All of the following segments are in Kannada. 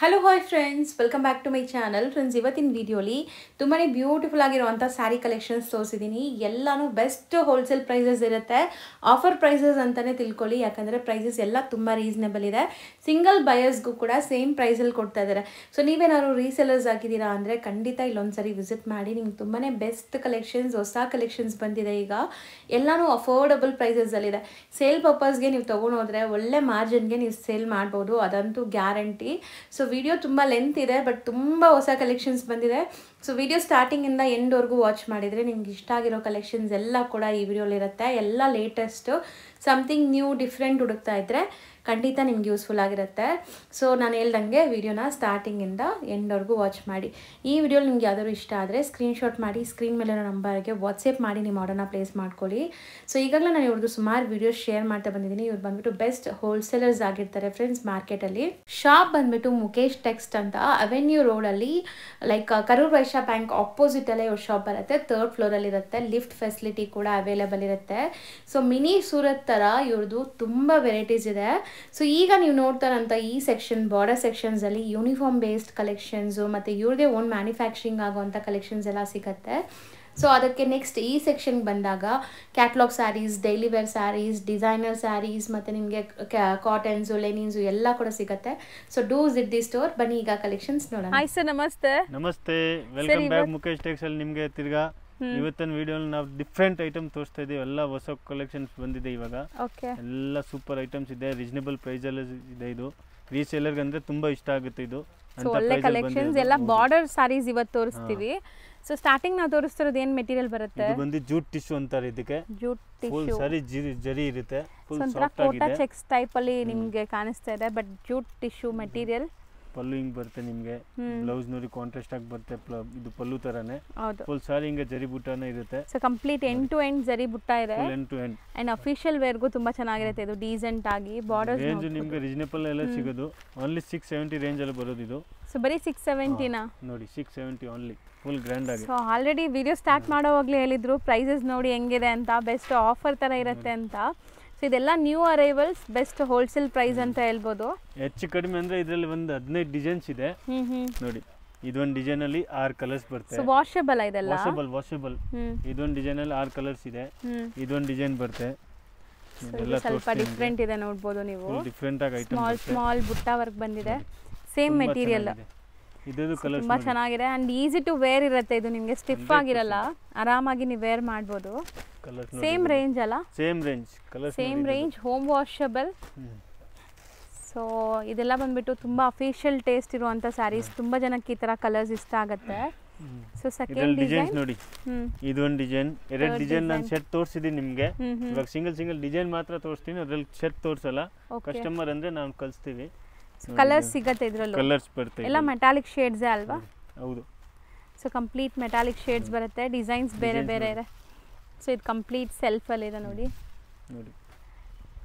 Hello hi friends, welcome back to my channel. Friends, ಇವತ್ತಿನ ವಿಡಿಯೋಲಿ ತುಂಬಾ ಬ್ಯೂಟಿಫುಲ್ ಆಗಿರುವಂಥ ಸ್ಯಾರಿ ಕಲೆಕ್ಷನ್ಸ್ ತೋರಿಸಿದ್ದೀನಿ. ಎಲ್ಲನೂ ಬೆಸ್ಟ್ ಹೋಲ್ಸೇಲ್ ಪ್ರೈಸಸ್ ಇರುತ್ತೆ. ಆಫರ್ ಪ್ರೈಸಸ್ ಅಂತಲೇ ತಿಳ್ಕೊಳ್ಳಿ, ಯಾಕಂದರೆ ಪ್ರೈಸಸ್ ಎಲ್ಲ ತುಂಬ ರೀಸನೇಬಲ್ ಇದೆ. ಸಿಂಗಲ್ ಬಯರ್ಸ್ಗೂ ಕೂಡ ಸೇಮ್ ಪ್ರೈಸಲ್ಲಿ ಕೊಡ್ತಾ ಇದ್ದಾರೆ. ಸೊ ನೀವೇನಾದ್ರು ರೀಸೆಲರ್ಸ್ ಆಗಿದ್ದೀರಾ ಅಂದರೆ ಖಂಡಿತ ಇಲ್ಲೊಂದ್ಸರಿ ವಿಸಿಟ್ ಮಾಡಿ. ನಿಮ್ಗೆ ತುಂಬಾ ಬೆಸ್ಟ್ ಕಲೆಕ್ಷನ್ಸ್, ಹೊಸ ಕಲೆಕ್ಷನ್ಸ್ ಬಂದಿದೆ. ಈಗ ಎಲ್ಲನೂ ಅಫೋರ್ಡಬಲ್ ಪ್ರೈಸಸಲ್ಲಿದೆ. ಸೇಲ್ ಪರ್ಪಸ್ಗೆ ನೀವು ತೊಗೊಂಡೋದ್ರೆ ಒಳ್ಳೆ ಮಾರ್ಜಿನ್ಗೆ ನೀವು ಸೇಲ್ ಮಾಡ್ಬೋದು, ಅದಂತೂ ಗ್ಯಾರಂಟಿ. ಸೊ ವಿಡಿಯೋ ತುಂಬ ಲೆಂತ್ ಇದೆ, ಬಟ್ ತುಂಬ ಹೊಸ ಕಲೆಕ್ಷನ್ಸ್ ಬಂದಿದೆ. ಸೊ ವಿಡಿಯೋ ಸ್ಟಾರ್ಟಿಂಗಿಂದ ಎಂಡ್ವರೆಗೂ ವಾಚ್ ಮಾಡಿದರೆ ನಿಮ್ಗೆ ಇಷ್ಟ ಆಗಿರೋ ಕಲೆಕ್ಷನ್ಸ್ ಎಲ್ಲ ಕೂಡ ಈ ವಿಡಿಯೋಲಿರುತ್ತೆ. ಎಲ್ಲ ಲೇಟೆಸ್ಟು, ಸಮಥಿಂಗ್ ನ್ಯೂ ಡಿಫ್ರೆಂಟ್ ಹುಡುಕ್ತಾ ಇದ್ದರೆ ಖಂಡಿತ ನಿಮ್ಗೆ ಯೂಸ್ಫುಲ್ ಆಗಿರುತ್ತೆ. ಸೊ ನಾನು ಹೇಳ್ದಂಗೆ ವಿಡಿಯೋನ ಸ್ಟಾರ್ಟಿಂಗಿಂದ ಎಂಡ್ವರೆಗೂ ವಾಚ್ ಮಾಡಿ. ಈ ವಿಡಿಯೋ ನಿಮ್ಗೆ ಯಾವ್ದಾದ್ರು ಇಷ್ಟ ಆದರೆ ಸ್ಕ್ರೀನ್ಶಾಟ್ ಮಾಡಿ ಸ್ಕ್ರೀನ್ ಮೇಲಿರೋ ನಂಬರ್ಗೆ ವಾಟ್ಸಪ್ ಮಾಡಿ ನಿಮ್ಮ ಆರ್ಡರ್ನ ಪ್ಲೇಸ್ ಮಾಡ್ಕೊಳ್ಳಿ. ಸೊ ಈಗಾಗಲೇ ನಾನು ಇವ್ರದ್ದು ಸುಮಾರು ವಿಡಿಯೋಸ್ ಶೇರ್ ಮಾಡ್ತಾ ಬಂದಿದ್ದೀನಿ. ಇವ್ರು ಬಂದ್ಬಿಟ್ಟು ಬೆಸ್ಟ್ ಹೋಲ್ಸೇಲರ್ಸ್ ಆಗಿರ್ತಾರೆ ಫ್ರೆಂಡ್ಸ್ ಮಾರ್ಕೆಟಲ್ಲಿ. ಶಾಪ್ ಬಂದ್ಬಿಟ್ಟು ಮುಖೇಶ್ ಟೆಕ್ಸ್ಟ್ ಅಂತ ಅವೆನ್ಯೂ ರೋಡಲ್ಲಿ, ಲೈಕ್ ಕರೂರ್ ವೈಶ್ಯ ಬ್ಯಾಂಕ್ ಆಪೋಸಿಟಲ್ಲೇ ಇವ್ರ ಶಾಪ್ ಬರುತ್ತೆ. 3rd ಫ್ಲೋರಲ್ಲಿ ಇರುತ್ತೆ. ಲಿಫ್ಟ್ ಫೆಸಿಲಿಟಿ ಕೂಡ ಅವೈಲೇಬಲ್ ಇರುತ್ತೆ. ಸೊ ಮಿನಿ ಸೂರತ್ ಥರ ಇವ್ರದ್ದು ತುಂಬ ವೆರೈಟೀಸ್ ಇದೆ. ಸೊ ಈಗ ನೀವು ನೋಡ್ತಾರಂತ ಈ ಸೆಕ್ಷನ್, ಬಾರ್ಡರ್ ಸೆಕ್ಷನ್ಸಲ್ಲಿ ಯೂನಿಫಾರ್ಮ್ ಬೇಸ್ಡ್ ಕಲೆಕ್ಷನ್ಸು ಮತ್ತು ಇವ್ರದೇ ಓನ್ ಮ್ಯಾನುಫ್ಯಾಕ್ಚರಿಂಗ್ ಆಗುವಂಥ ಕಲೆಕ್ಷನ್ಸ್ ಎಲ್ಲ ಸಿಗುತ್ತೆ. ಸೊ ಅದಕ್ಕೆ ನೆಕ್ಸ್ಟ್ ಈ ಸೆಕ್ಷನ್ಗೆ ಬಂದಾಗ catalogue saris, daily wear saris, designer saris ಮತ್ತು ನಿಮಗೆ ಕಾಟನ್ಸು, ಲೆನಿನ್ಸು ಎಲ್ಲ ಕೂಡ ಸಿಗುತ್ತೆ. So do visit the store. ಬನ್ನಿ ಈಗ ಕಲೆಕ್ಷನ್ಸ್ ನೋಡೋಣ. ಹಾಯ್ ಸರ್, ನಮಸ್ತೆ. ನಮಸ್ತೆ, ವೆಲ್ಕಮ್ ಬ್ಯಾಕ್ ಮುಖೇಶ್ ಟೆಕ್ಸ್ ಅಲ್ಲಿ ನಿಮಗೆ ತಿರ್ಗಾ. ಇವತ್ತಿನ ವಿಡಿಯೋಲಿ ನಾವು ಡಿಫ್ರೆಂಟ್ ಐಟಮ್ ತೋರಿಸ್ತಾ ಇದೀವಿ. ಎಲ್ಲ ಹೊಸ ಕಲೆಕ್ಷನ್ಸ್ ಬಂದಿದೆ ಇವಾಗ. ಎಲ್ಲ ಸೂಪರ್ ಐಟಮ್ಸ್ ಇದೆ, ರೀಸನೇಬಲ್ ಪ್ರೈಸ್ ಅಲ್ಲಿ ಇದೆ. ಇದು ರೀಸೇಲರ್ಗೆ ಅಂದ್ರೆ ತುಂಬಾ ಇಷ್ಟ ಆಗುತ್ತೆ. ಇದು ಒಳ್ಳೆ ಕಲೆಕ್ಷನ್ಸ್, ಎಲ್ಲ ಬಾರ್ಡರ್ ಸ್ಯಾರೀಸ್ ಇವತ್ತು ತೋರಿಸ್ತೀವಿ. ಸೊ ಸ್ಟಾರ್ಟಿಂಗ್ ನಾವು ತೋರಿಸ್ತಿರೋದು ಏನು ಮೆಟೀರಿಯಲ್ ಬರುತ್ತೆ? ಇದು ಬಂದು ಜೂಟ್ ಟಿಶ್ಯೂ ಅಂತಾರೆ ಇದಕ್ಕೆ. ಜೂಟ್ ಫುಲ್ ಸಾರಿ ಜರಿ ಇರುತ್ತೆ, ಫುಲ್ ಸಾಫ್ಟ್ ಆಗಿದೆ. ಕೋಟಾ ಚೆಕ್ಸ್ ಟೈಪ್ ಅಲ್ಲಿ ನಿಮಗೆ ಕಾಣಿಸ್ತಾ ಇದೆ, ಬಟ್ ಜೂಟ್ ಟಿಶ್ಯೂ ಮೆಟೀರಿಯಲ್. ಪಲ್ಲು ಹಿಂಗ್ ಬರುತ್ತೆ ನಿಮಗೆ. ಬ್ಲೌಸ್ ನೋಡಿ ಕಾಂಟ್ರಾಸ್ಟ್ ಆಗಿ ಬರುತ್ತೆ. ಇದು ಪಲ್ಲು ತರಾನೇ ಫುಲ್ ಸಾರಿ ಹಿಂಗೆ ಜರಿ ಬುಟ್ಟಾನೇ ಇರುತ್ತೆ. So complete end to end zari ಬುಟ್ಟ ಇದೆ. End to end and official wear ಗೂ ತುಂಬಾ ಚೆನ್ನಾಗಿರುತ್ತೆ. ಇದು ಡೀಸೆಂಟ್ ಆಗಿ ಬಾರ್ಡರ್ಸ್ ರೇಂಜ್ ನಿಮಗೆ ರೀಸನೇಬಲ್ ಎಲ್ಲ ಸಿಗೋದು. ಓನ್ಲಿ 670 ರೇಂಜ್ ಅಲ್ಲಿ ಬರೋದು ಇದು. ಸೊ ಬರೀ 670 ನಾ? ನೋಡಿ 670 ಓನ್ಲಿ, ಫುಲ್ ಗ್ರ್ಯಾಂಡ್ ಆಗಿ. ಸೊ ಆಲ್ರೆಡಿ ವಿಡಿಯೋ ಸ್ಟಾರ್ಟ್ ಮಾಡೋವಾಗಲೇ ಹೇಳಿದ್ರು ಪ್ರೈಸಸ್ ನೋಡಿ ಹೆಂಗಿದೆ ಅಂತ, ಬೆಸ್ಟ್ ಆಫರ್ ತರ ಇರುತ್ತೆ ಅಂತ. ಸೊ ಇದೆಲ್ಲ new arrivals, best wholesale price ಅಂತ ಹೇಳ್ಬೋದು. ಹೆಚ್ಚು ಕಡಿಮೆ ಅಂದ್ರೆ ಇದರಲ್ಲಿ ಒಂದು 15 ಡಿಸೈನ್ಸ್ ಇದೆ ನೋಡಿ. ಇದೊಂದು ಡಿಸೈನ್ ಅಲ್ಲಿ 6 ಕಲರ್ಸ್ ಬರುತ್ತೆ. ಸೊ ವಾಷಬಲ್ ಇದೆಲ್ಲ? ವಾಷಬಲ್. ಇದೊಂದು ಡಿಸೈನ್ ಅಲ್ಲಿ 6 ಕಲರ್ಸ್ ಇದೆ. ಇದೊಂದು ಡಿಸೈನ್ ಬರುತ್ತೆ. ಎಲ್ಲ ಸ್ವಲ್ಪ ಡಿಫರೆಂಟ್ ಇದೆ, ನೋಡಬಹುದು ನೀವು. ಡಿಫರೆಂಟ್ ಆಗಿ ಐಟಮ್, ಸ್ಮಾಲ್ ಬುಟ್ಟ ವರ್ಕ್ ಬಂದಿದೆ. ಸೇಮ್ ಮೆಟೀರಿಯಲ್, ಇದೆಲ್ಲ ಕಲರ್ ತುಂಬಾ ಚೆನ್ನಾಗಿದೆ. ಅಂಡ್ ಈಸಿ ಟು ವೇರ್ ಇರುತ್ತೆ. ಇದು ನಿಮಗೆ ಸ್ಟಿಫ್ ಆಗಿರಲ್ಲ, ಆರಾಮಾಗಿ ನೀವು ವೇರ್ ಮಾಡಬಹುದು. ಸೇಮ್ ರೇಂಜ್ ಅಲ್ಲ? Same range, colour same range, home washable. So ಇದೆಲ್ಲ ಬಂದ್ಬಿಟ್ಟು ತುಂಬಾ ಅಫಿಷಿಯಲ್ ಟೇಸ್ಟ್ ಇರುವಂತ ಸ್ಯಾರೀಸ್. ತುಂಬಾ ಜನಕ್ಕೆ ಈ ತರ ಕಲರ್ಸ್ ಇಷ್ಟ ಆಗುತ್ತೆ. ಸೊ ಸೆಕೆಂಡ್ ಡಿಸೈನ್ ನೋಡಿ. ಇದೊಂದು ಡಿಸೈನ್, ಎರಡು ಡಿಸೈನ್ ನಾನು ಸೆಟ್ ತೋರಿಸಿದ್ದೀನಿ ನಿಮಗೆ. ಇವಾಗ ಸಿಂಗಲ್ ಡಿಸೈನ್ ಮಾತ್ರ ತೋರಿಸ್ತೀನಿ, ಅದ್ರಲ್ಲಿ ಸೆಟ್ ತೋರಿಸಲ್ಲ. ಕಸ್ಟಮರ್ ಅಂದ್ರೆ ನಾವು ಕಳಿಸ್ತೀವಿ. ಕಲರ್ಸ್ ಸಿಗುತ್ತೆ ಇದರಲ್ಲೂ. ಕಲರ್ಸ್ ಬರುತ್ತೆ, ಎಲ್ಲ ಮೆಟಾಲಿಕ್ ಶೇಡ್ಸ್ ಅಲ್ವಾ? ಹೌದು. ಸೊ ಕಂಪ್ಲೀಟ್ ಮೆಟಾಲಿಕ್ ಶೇಡ್ಸ್ ಬರುತ್ತೆ. ಡಿಸೈನ್ಸ್ ಬೇರೆ ಬೇರೆ ಇದೆ. ಸೊ ಇದು ಕಂಪ್ಲೀಟ್ ಸೆಲ್ಫ್ ಅಲ್ಲಿ ಇದೆ ನೋಡಿ.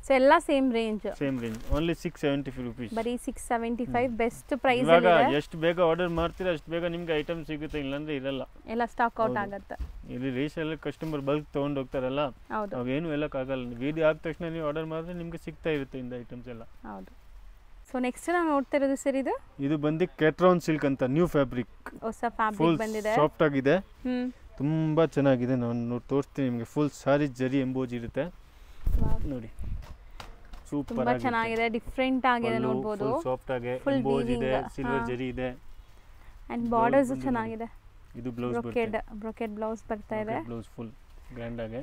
ಸೊ ಎಲ್ಲ ಸೇಮ್ ರೇಂಜ್, ಓನ್ಲಿ 675 ರೂಪೀಸ್. ಬರೀ 675, ಬೆಸ್ಟ್ ಪ್ರೈಸ್ ಅಲ್ಲಿ ಇದೆ. ಎಷ್ಟು ಬೇಗ ಆರ್ಡರ್ ಮಾಡ್ತೀರಾ ಅಷ್ಟು ಬೇಗ ನಿಮಗೆ ಐಟಮ್ ಸಿಗುತ್ತೆ, ಇಲ್ಲಾಂದ್ರೆ ಇರಲ್ಲ, ಎಲ್ಲ ಸ್ಟಾಕ್ ಔಟ್ ಆಗುತ್ತೆ. ಇಲ್ಲಿ ರೀಸೇಲರ್ ಕಸ್ಟಮರ್ ಬಲ್ಕ್ ತಗೊಂಡು ಹೋಗ್ತಾರಲ್ಲ, ಅವಾಗ ಏನು ಹೇಳಕ್ಕಾಗಲ್ಲ. ವಿಡಿಯೋ ಆದ ತಕ್ಷಣ ನೀವು ಆರ್ಡರ್ ಮಾಡಿದ್ರೆ ನಿಮಗೆ ಸಿಗ್ತಾ ಇರುತ್ತೆ ಇಂದ ಐಟಮ್ಸ್ ಎಲ್ಲ. ಹೌದು. ಸೊ ನೆಕ್ಸ್ಟ್ ನಾವು ನೋಡ್ತಾ ಇರೋದು ಸರ್, ಇದು ಬಂದು ಕ್ಯಾಟ್ರಾನ್ ಸಿಲ್ಕ್ ಅಂತ ನ್ಯೂ ಫ್ಯಾಬ್ರಿಕ್. ಹೊಸ ಫ್ಯಾಬ್ರಿಕ್ ಬಂದಿದೆ, ಸಾಫ್ಟ್ ಆಗಿದೆ, ತುಂಬಾ ಚೆನ್ನಾಗಿದೆ. ನಾನು ತೋರಿಸ್ತೀನಿ ನಿಮಗೆ. ಫುಲ್ ಸಾರಿ ಜರಿ ಎಂಬೋಜ್ ಇರುತ್ತೆ ನೋಡಿ. ಸೂಪರ್ ತುಂಬಾ ಚೆನ್ನಾಗಿದೆ, ಡಿಫರೆಂಟ್ ಆಗಿದೆ ನೋಡಬಹುದು. ಸಾಫ್ಟ್ ಆಗಿ ಎಂಬೋಜ್ ಇದೆ, ಸಿಲ್ವರ್ ಜರಿ ಇದೆ. ಅಂಡ್ ಬಾರ್ಡರ್ಸ್ ಚೆನ್ನಾಗಿದೆ. ಇದು ಬ್ಲೌಸ್ ಬರುತ್ತೆ, ಬ್ರೊಕೆಟ್ ಬ್ಲೌಸ್ ಬರ್ತಾ ಇದೆ. ಬ್ಲೌಸ್ ಫುಲ್ ಗ್ರ್ಯಾಂಡ್ ಆಗಿ,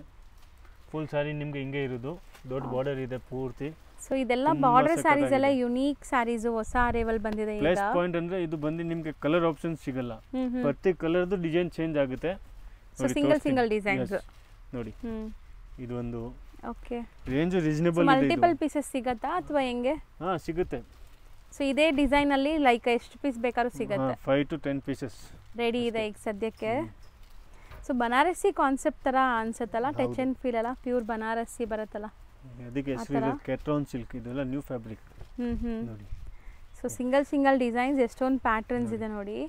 ಫುಲ್ ಸಾರಿ ನಿಮಗೆ ಹಿಂಗೆ ಇರೋದು. ದೊಡ್ಡ ಬಾರ್ಡರ್ ಇದೆ ಪೂರ್ತಿ. ಸೊ ಇದೆಲ್ಲ ಬಾರ್ಡರ್ ಸ್ಯಾರೀಸ್ ಎಲ್ಲ ಯುನೀಕ್ ಸ್ಯಾರೀಸ್, ಹೊಸ ಅರೈವಲ್ ಬಂದಿದೆ. ಈಗ ಪ್ಲಸ್ ಪಾಯಿಂಟ್ ಅಂದ್ರೆ ಇದು ಬಂದು ನಿಮಗೆ ಕಲರ್ ಆಪ್ಷನ್ ಸಿಗಲ್ಲ. ಪ್ರತಿ ಕಲರ್ದು ಡಿಸೈನ್ ಚೇಂಜ್ ಆಗುತ್ತೆ. ಸೊ ಸಿಂಗಲ್ ಡಿಸೈನ್ಸ್ ನೋಡಿ. ಇದು ಒಂದು ಓಕೆ ರೇಂಜ್ ರೀಸನೇಬಲ್ ಇದೆ. ಮಲ್ಟಿಪಲ್ ಪೀಸಸ್ ಸಿಗುತ್ತಾ ಅಥವಾ ಹೆಂಗೆ? ಸಿಗುತ್ತೆ. ಸೊ ಇದೇ ಡಿಸೈನ್ ಅಲ್ಲಿ ಲೈಕ್ ಎಷ್ಟು ಪೀಸ್ ಬೇಕಾದ್ರೂ ಸಿಗುತ್ತೆ? 5 to 10 ಪೀಸಸ್ ರೆಡಿ ಇದೆ ಈಗ ಸದ್ಯಕ್ಕೆ. ಸೊ ಬನಾರಸಿ ಕಾನ್ಸೆಪ್ಟ್ ತರ ಅನ್ಸುತ್ತಲ್ಲ, ಟಚ್ ಅಂಡ್ ಫೀಲ್ ಅಲ್ಲ, ಪ್ಯೂರ್ ಬನಾರಸಿ ಬರುತ್ತಲ್ಲ ಅದಕ್ಕೆ. ಕ್ಯಾಟ್ರಾನ್ ಸಿಲ್ಕ್ ಇದೆಲ್ಲ ನ್ಯೂ ಫ್ಯಾಬ್ರಿಕ್ ನೋಡಿ. ಸೊ ಸಿಂಗಲ್ ಡಿಸೈನ್ಸ್, ಎಷ್ಟೊಂದು ಪ್ಯಾಟರ್ನ್ಸ್ ಇದೆ ನೋಡಿ.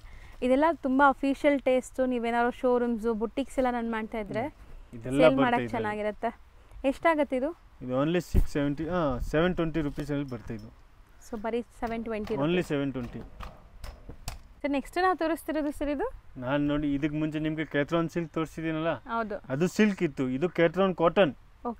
ಇದೆಲ್ಲ ತುಂಬಾ ಅಫಿಷಿಯಲ್ ಟೇಸ್ಟ್. ನೀವೇನಾದ್ರು ಶೋರೂಮ್ಸ್, ಬುಟಿಕ್ಸ್ ಎಲ್ಲ ರನ್ ಮಾಡ್ತಾ ಇದ್ರೆ ಸೇಲ್ ಮಾಡಕ್ಕೆ ಚೆನ್ನಾಗಿರುತ್ತೆ. ಎಷ್ಟಾಗುತ್ತೆ ಇದು? ಇದು ಓನ್ಲಿ 670 720 ರೂಪೀಸ್ ಅಲ್ಲಿ ಬರುತ್ತೆ ಇದು. ಸೊ ಬರೀ 720, ಓನ್ಲಿ 720. ಸರ್ ನೆಕ್ಸ್ಟ್ ನಾವು ತೋರಿಸ್ತಿರೋದು ಸರ್ ಇದು ನಾನು ನೋಡಿ ಇದಕ್ಕೆ ಮುಂಚೆ ನಿಮಗೆ ಕ್ಯಾಥ್ರಾನ್ ಸಿಲ್ಕ್ ತೋರಿಸಿದ್ದೀನಲ್ಲ, ಹೌದು ಅದು ಸಿಲ್ಕ್ ಇತ್ತು. ಇದು ಕ್ಯಾಥ್ರಾನ್ ಕಾಟನ್,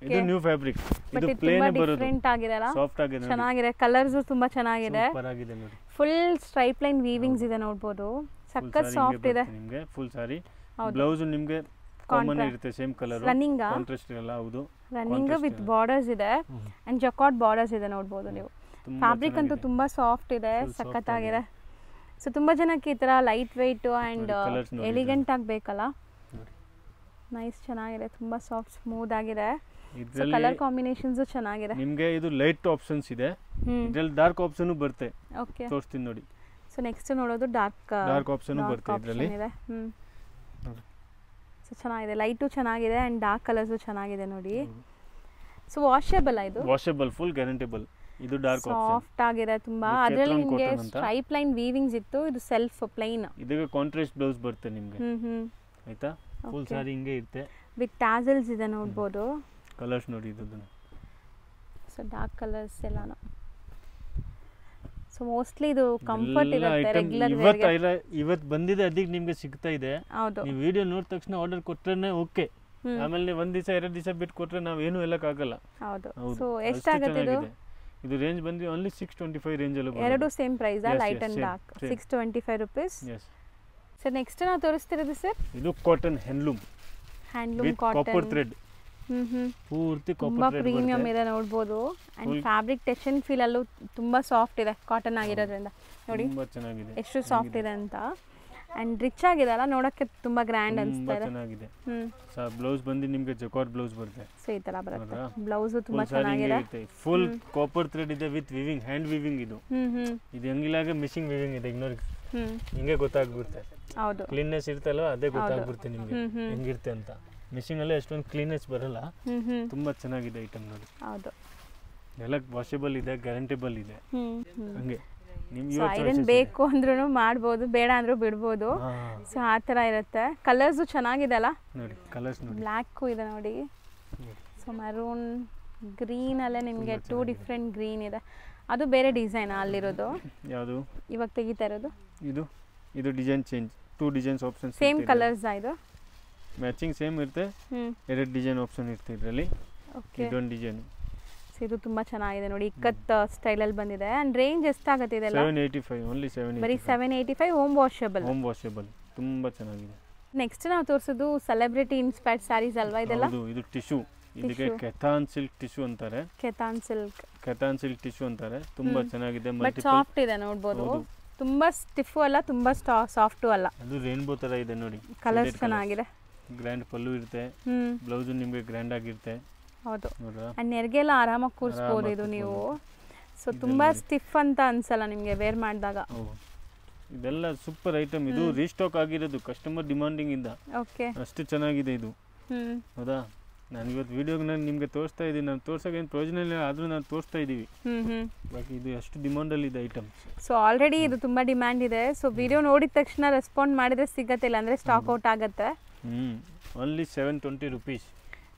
ಇದು ನ್ಯೂ ಫ್ಯಾಬ್ರಿಕ್. ಇದು ಪ್ಲೇನ್ ಬರೋದು, ಡಿಫರೆಂಟ್ ಆಗಿದೆ ಅಲ್ಲ, ಸಾಫ್ಟ್ ಆಗಿದೆ, ಚೆನ್ನಾಗಿದೆ. ಕಲರ್ಸ್ ತುಂಬಾ ಚೆನ್ನಾಗಿದೆ, ಸೂಪರ್ ಆಗಿದೆ ನೋಡಿ. ಫುಲ್ ಸ್ಟ್ರೈಪ್ ಲೈನ್ ವೀವಿಂಗ್ಸ್ ಇದೆ ನೋಡಬಹುದು, ಸಕ್ಕತ್ ಸಾಫ್ಟ್ ಇದೆ ನಿಮಗೆ. ಫುಲ್ ಸಾರಿ ಬ್ಲೌಸ್ ನಿಮಗೆ ಕಾಮನ್ ಇರುತ್ತೆ, ಸೇಮ್ ಕಲರ್, ರನ್ನಿಂಗ್ ಕಾಂಟ್ರಾಸ್ಟ್ ಇರಲ್ಲ. ಹೌದು, ರನ್ನಿಂಗ್ ವಿತ್ ಬಾರ್ಡರ್ಸ್ ಇದೆ ಅಂಡ್ ಜಕಾರ್ಡ್ ಬಾರ್ಡರ್ಸ್ ಇದೆ ನೋಡಬಹುದು ನೀವು. ಫ್ಯಾಬ್ರಿಕ್ ಅಂತೂ ತುಂಬಾ ಸಾಫ್ಟ್ ಇದೆ, ಸಖತ್ ಆಗಿದೆ. ಸೊ ತುಂಬಾ ಜನಕ್ಕೆ ಈ ತರ ಲೈಟ್ ವೆಯ್ಟ್ ಅಂಡ್ ಎಲಿಗೆಂಟ್ ಆಗಬೇಕಲ್ಲ, ನೈಸ್, ಚೆನ್ನಾಗಿದೆ, ತುಂಬಾ ಸಾಫ್ಟ್ ಸ್ಮೂತ್ ಆಗಿದೆ. ಕಲರ್ ಕಾಂಬಿನೇಷನ್ಸ್ ಚೆನ್ನಾಗಿದೆ. ನಿಮಗೆ ಇದು ಲೈಟ್ ಆಪ್ಷನ್ಸ್ ಇದೆ, ಇದರಲ್ಲಿ ಡಾರ್ಕ್ ಆಪ್ಷನ್ ಬರುತ್ತೆ. ಓಕೆ, ತೋರಿಸ್ತೀನಿ ನೋಡಿ. ಸೊ ನೆಕ್ಸ್ಟ್ ನೋಡೋದು ಡಾರ್ಕ್ ಆಪ್ಷನ್ ಬರುತ್ತೆ ಇದರಲ್ಲಿ. ಸೊ ಚೆನ್ನಾಗಿದೆ, ಲೈಟು ಚೆನ್ನಾಗಿದೆ ಅಂಡ್ ಡಾರ್ಕ್ ಕಲರ್ಸು ಚೆನ್ನಾಗಿದೆ ನೋಡಿ. ಸೊ ವಾಷೇಬಲ್, ಇದು ವಾಷೇಬಲ್, ಫುಲ್ ಗ್ಯಾರಂಟೇಬಲ್. ಇದು ಡಾರ್ಕ್ ಆಪ್ಷನ್, ಸಾಫ್ಟ್ ಆಗಿದೆ ತುಂಬಾ. ಅದರಲ್ಲಿ ನಿಮಗೆ ಸ್ಟ್ರೈಪ್ ಲೈನ್ ವೀವಿಂಗ್ಸ್ ಇತ್ತು, ಇದು ಸೆಲ್ಫ್ ಪ್ಲೈನ್. ಇದಕ್ಕೆ ಕಾಂಟ್ರಾಸ್ಟ್ ಬ್ಲೌಸ್ ಬರುತ್ತೆ ನಿಮಗೆ, ಆಯ್ತಾ? ಫುಲ್ ಸಾರಿ ಹಿಂಗೆ ಇರುತ್ತೆ, ವಿತ್ ಟ್ಯಾಸಲ್ಸ್ ಇದೆ ನೋಡಬಹುದು. ಕಲರ್ಸ್ ನೋಡಿ ಇದು. ಸೊ ಡಾರ್ಕ್ ಕಲರ್ಸ್ ಎಲ್ಲಾನು. ಸೊ ಮೋಸ್ಟ್ಲಿ ಇದು ಕಂಫರ್ಟ್ ಇರುತ್ತೆ ರೆಗ್ಯುಲರ್ ವೇರ್ ಗೆ. ಇವತ್ತು ಬಂದಿದೆ, ಅದಕ್ಕೆ ನಿಮಗೆ ಸಿಗ್ತಾ ಇದೆ. ನೀವು ವಿಡಿಯೋ ನೋಡಿದ ತಕ್ಷಣ ಆರ್ಡರ್ ಕೊಟ್ರೇನೆ ಓಕೆ. ಆಮೇಲೆ ನೀವು ಒಂದು ದಿವಸ 2 ದಿವಸ ಬಿಟ್ಟು ಕೊಟ್ರೆ ನಾವು ಏನು ಹೇಳಕ್ ಆಗಲ್ಲ. ಹೌದು. ಸೊ ಎಷ್ಟಾಗುತ್ತೆ ಇದು? ಇದು ರೇಂಜ್ ಬಂದು ಓನ್ಲಿ 625 ರೇಂಜ್ ಅಲ್ಲಿ ಬರುತ್ತೆ. ಎರಡು ಸೇಮ್ ಪ್ರೈಸ್ ಆ, light and dark, 625 rupees. Yes sir next ನಾವು ತೋರಿಸ್ತಿರೋದು ಸರ್ ಇದು cotton handloom cotton copper thread. ಪೂರ್ತಿ ತುಂಬಾ ಪ್ರೀಮಿಯಂ ಇದೆ ನೋಡಬಹುದು. ಅಂಡ್ ಫ್ಯಾಬ್ರಿಕ್ ಟೆನ್ಷನ್ ಫೀಲ್ ಅಲ್ಲೂ ತುಂಬಾ ಸಾಫ್ಟ್ ಇದೆ, ಕಾಟನ್ ಆಗಿರೋದ್ರಿಂದ ನೋಡಿ ತುಂಬಾ ಚೆನ್ನಾಗಿದೆ, ಎಷ್ಟು ಸಾಫ್ಟ್ ಇದೆ ಅಂತ. ಅಂಡ್ ರಿಚ್ ಆಗಿದೆ ಅಲ್ಲ, ನೋಡಕ್ಕೆ ತುಂಬಾ ಗ್ರ್ಯಾಂಡ್ ಅನ್ಸ್ತಾ ಇದೆ. ಚೆನ್ನಾಗಿದೆ. ಬ್ಲೌಸ್ ಬಂದು ನಿಮಗೆ ಜಕಾರ್ಡ್ ಬ್ಲೌಸ್ ಬರುತ್ತೆ. ಸೊ ಈ ತರ ಬರುತ್ತೆ ಬ್ಲೌಸ್, ತುಂಬಾ ಚೆನ್ನಾಗಿದೆ. ಫುಲ್ ಕಾಪರ್ ಥ್ರೆಡ್ ಇದೆ ವಿತ್ ವಿವಿಂಗ್, ಹ್ಯಾಂಡ್ ವಿವಿಂಗ್. ಇದು ಇದು ಹಂಗಿಲಾಗ ಮಿಷಿಂಗ್ ವಿವಿಂಗ್ ಇದೆ. ಇಗ್ನೋರ್, ಹಿಂಗೆ ಗೊತ್ತಾಗ್ಬಿಡುತ್ತೆ. ಹೌದು, ಕ್ಲೀನ್ನೆಸ್ ಇರ್ತಲ್ವ, ಅದೇ ಗೊತ್ತಾಗ್ಬಿಡುತ್ತೆ ನಿಮಗೆ ಹೆಂಗಿರುತ್ತೆ ಅಂತ. ಮಿಷಿಂಗ್ ಅಲ್ಲೇ ಅಷ್ಟೊಂದು ಕ್ಲೀನ್ನೆಸ್ ಬರಲ್ಲ. ತುಂಬಾ ಚೆನ್ನಾಗಿದೆ ಐಟಮ್ ನೋಡಿ. ಹೌದು, ಎಲ್ಲ ವಾಷೇಬಲ್ ಇದೆ, ಗ್ಯಾರಂಟೇಬಲ್ ಇದೆ. ಹಂಗೆ ಐರನ್ ಬೇಕು ಅಂದ್ರೂ ಮಾಡ್ಬೋದು, ಬೇಡ ಅಂದ್ರೂ ಬಿಡ್ಬೋದು. ಸೊ ಆ ಥರ ಇರುತ್ತೆ. ಕಲರ್ಸು ಚೆನ್ನಾಗಿದೆ ಅಲ್ಲ ನೋಡಿ, ಕಲರ್ಸ್ ನೋಡಿ. ಬ್ಲ್ಯಾಕು ಇದೆ ನೋಡಿ. ಸೊ ಮರೂನ್ ಗ್ರೀನ್ ಅಲ್ಲೇ ನಿಮಗೆ 2 ಡಿಫ್ರೆಂಟ್ ಗ್ರೀನ್ ಇದೆ. ಅದು ಬೇರೆ ಡಿಸೈನ್ ಅಲ್ಲಿರೋದು. ಯಾವುದು ಇವಾಗ ತೆಗಿತಾ ಇರೋದು? ಇದು design change, 2 designs options. Same colours ಇದು ಮ್ಯಾಚಿಂಗ್ ಸೇಮ್ ಇರುತ್ತೆ, 2 ಡಿಸೈನ್ ಆಪ್ಷನ್ ಇರುತ್ತೆ ಇದರಲ್ಲಿ. ಓಕೆ, ಇದೊಂದು ಡಿಸೈನ್. ಸೊ ಇದು ತುಂಬಾ ಚೆನ್ನಾಗಿದೆ ನೋಡಿ, ಇಕ್ಕತ್ ಸ್ಟೈಲ್ ಅಲ್ಲಿ ಬಂದಿದೆ. ಅಂಡ್ ರೇಂಜ್ ಎಷ್ಟಾಗುತ್ತೆ ಇದೆಲ್ಲ? 785, ಓನ್ಲಿ 785. ಬರೀ 785. ಹೋಮ್ ವಾಷೇಬಲ್, ತುಂಬಾ ಚೆನ್ನಾಗಿದೆ. ನೆಕ್ಸ್ಟ್ ನಾವು ತೋರಿಸೋದು ಸೆಲೆಬ್ರಿಟಿ ಇನ್ಸ್ಪೈರ್ಡ್ ಸ್ಯಾರೀಸ್ ಅಲ್ವಾ ಇದೆಲ್ಲ? ಹೌದು, ಇದು ಟಿಶ್ಯೂ. ಇದಕ್ಕೆ ಕೆಥಾನ್ ಸಿಲ್ಕ್ ಟಿಶ್ಯೂ ಅಂತಾರೆ. ಕೆಥಾನ್ ಸಿಲ್ಕ್ ಟಿಶ್ಯೂ ಅಂತಾರೆ. ತುಂಬಾ ಚೆನ್ನಾಗಿದೆ, ಬಟ್ ಸಾಫ್ಟ್ ಇದೆ ನೋಡಬಹುದು. ತುಂಬಾ ಸ್ಟಿಫ್ ಅಲ್ಲ, ತುಂಬಾ ಸಾಫ್ಟ್ ಅಲ್ಲ. ಅದು ರೇನ್ಬೋ ತರ ಇದೆ ನೋಡಿ. ಕಲರ್ಸ್ ಚೆನ್ನಾಗಿದೆ. ಗ್ರ್ಯಾಂಡ್ ಪಲ್ಲು ಇರುತ್ತೆ, ಬ್ಲೌಸ್ ನಿಮಗೆ ಗ್ರ್ಯಾಂಡ್ ಆಗಿರುತ್ತೆ. ಹೌದು, ಅಂಡ್ ನೆರಿಗೆಲ್ಲ ಆರಾಮಾಗಿ ಕೂರಿಸಬಹುದು ಇದು ನೀವು. ಸೊ ತುಂಬಾ ಸ್ಟಿಫ್ ಅಂತ ಅನ್ಸಲ್ಲ ನಿಮಗೆ ವೇರ್ ಮಾಡಿದಾಗ. ಇದೆಲ್ಲ ಸೂಪರ್ ಐಟಮ್. ಇದು ರೀಸ್ಟಾಕ್ ಆಗಿರೋದು, ಕಸ್ಟಮರ್ ಡಿಮಾಂಡಿಂಗ್ ಇಂದ. ಓಕೆ, ಅಷ್ಟು ಚೆನ್ನಾಗಿದೆ ಇದು. ಹೌದಾ? ನಾನು ಇವತ್ತು ವಿಡಿಯೋಗೆ ನಾನು ನಿಮಗೆ ತೋರಿಸ್ತಾ ಇದ್ದೀನಿ. ನಾನು ತೋರ್ಸೋಕೆ ಏನು ಪ್ರಯೋಜನ ಇಲ್ಲ, ಆದರೂ ನಾನು ತೋರಿಸ್ತಾ ಇದ್ದೀವಿ. ಬಾಕಿ ಇದು ಎಷ್ಟು ಡಿಮಾಂಡಲ್ಲಿ ಇದೆ ಐಟಮ್. ಸೊ ಆಲ್ರೆಡಿ ಇದು ತುಂಬ ಡಿಮ್ಯಾಂಡ್ ಇದೆ. ಸೊ ವಿಡಿಯೋ ನೋಡಿದ ತಕ್ಷಣ ರೆಸ್ಪಾಂಡ್ ಮಾಡಿದರೆ ಸಿಗತ್ತೆ, ಇಲ್ಲ ಅಂದರೆ ಸ್ಟಾಕ್ ಔಟ್ ಆಗುತ್ತೆ. Only 720 rupees.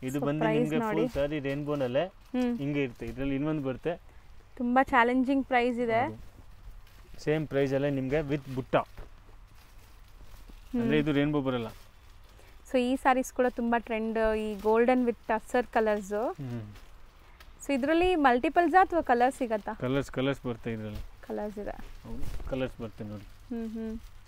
ಇದು ಬಂದು ನಿಮಗೆ ಫುಲ್ ಸಾರಿ ರೇನ್ಬೋನಲ್ಲೇ ಹಿಂಗೆ ಇರುತ್ತೆ. ಇದರಲ್ಲಿ ಇನ್ನೊಂದು ಬರುತ್ತೆ, ತುಂಬ ಚಾಲೆಂಜಿಂಗ್ ಪ್ರೈಸ್ ಇದೆ. ಸೇಮ್ ಪ್ರೈಸಲ್ಲೇ ನಿಮಗೆ ವಿತ್ ಬುಟ್ಟ, ಅಂದರೆ ಇದು ರೇನ್ಬೋ ಬರಲ್ಲ. ಸೊ ಈ ಸ್ಯಾರೀಸ್ ಕೂಡ ತುಂಬ ಟ್ರೆಂಡ್, ಈ golden with tussar colours. So ಇದರಲ್ಲಿ ಮಲ್ಟಿಪಲ್ಸ್ ಅಥವಾ ಕಲರ್ಸ್ ಸಿಗತ್ತಾ? ಕಲರ್ಸ್ ಬರುತ್ತೆ ಇದರಲ್ಲಿ. ಕಲರ್ಸ್ ಇದೆ, ಕಲರ್ಸ್ ಬರುತ್ತೆ ನೋಡಿ.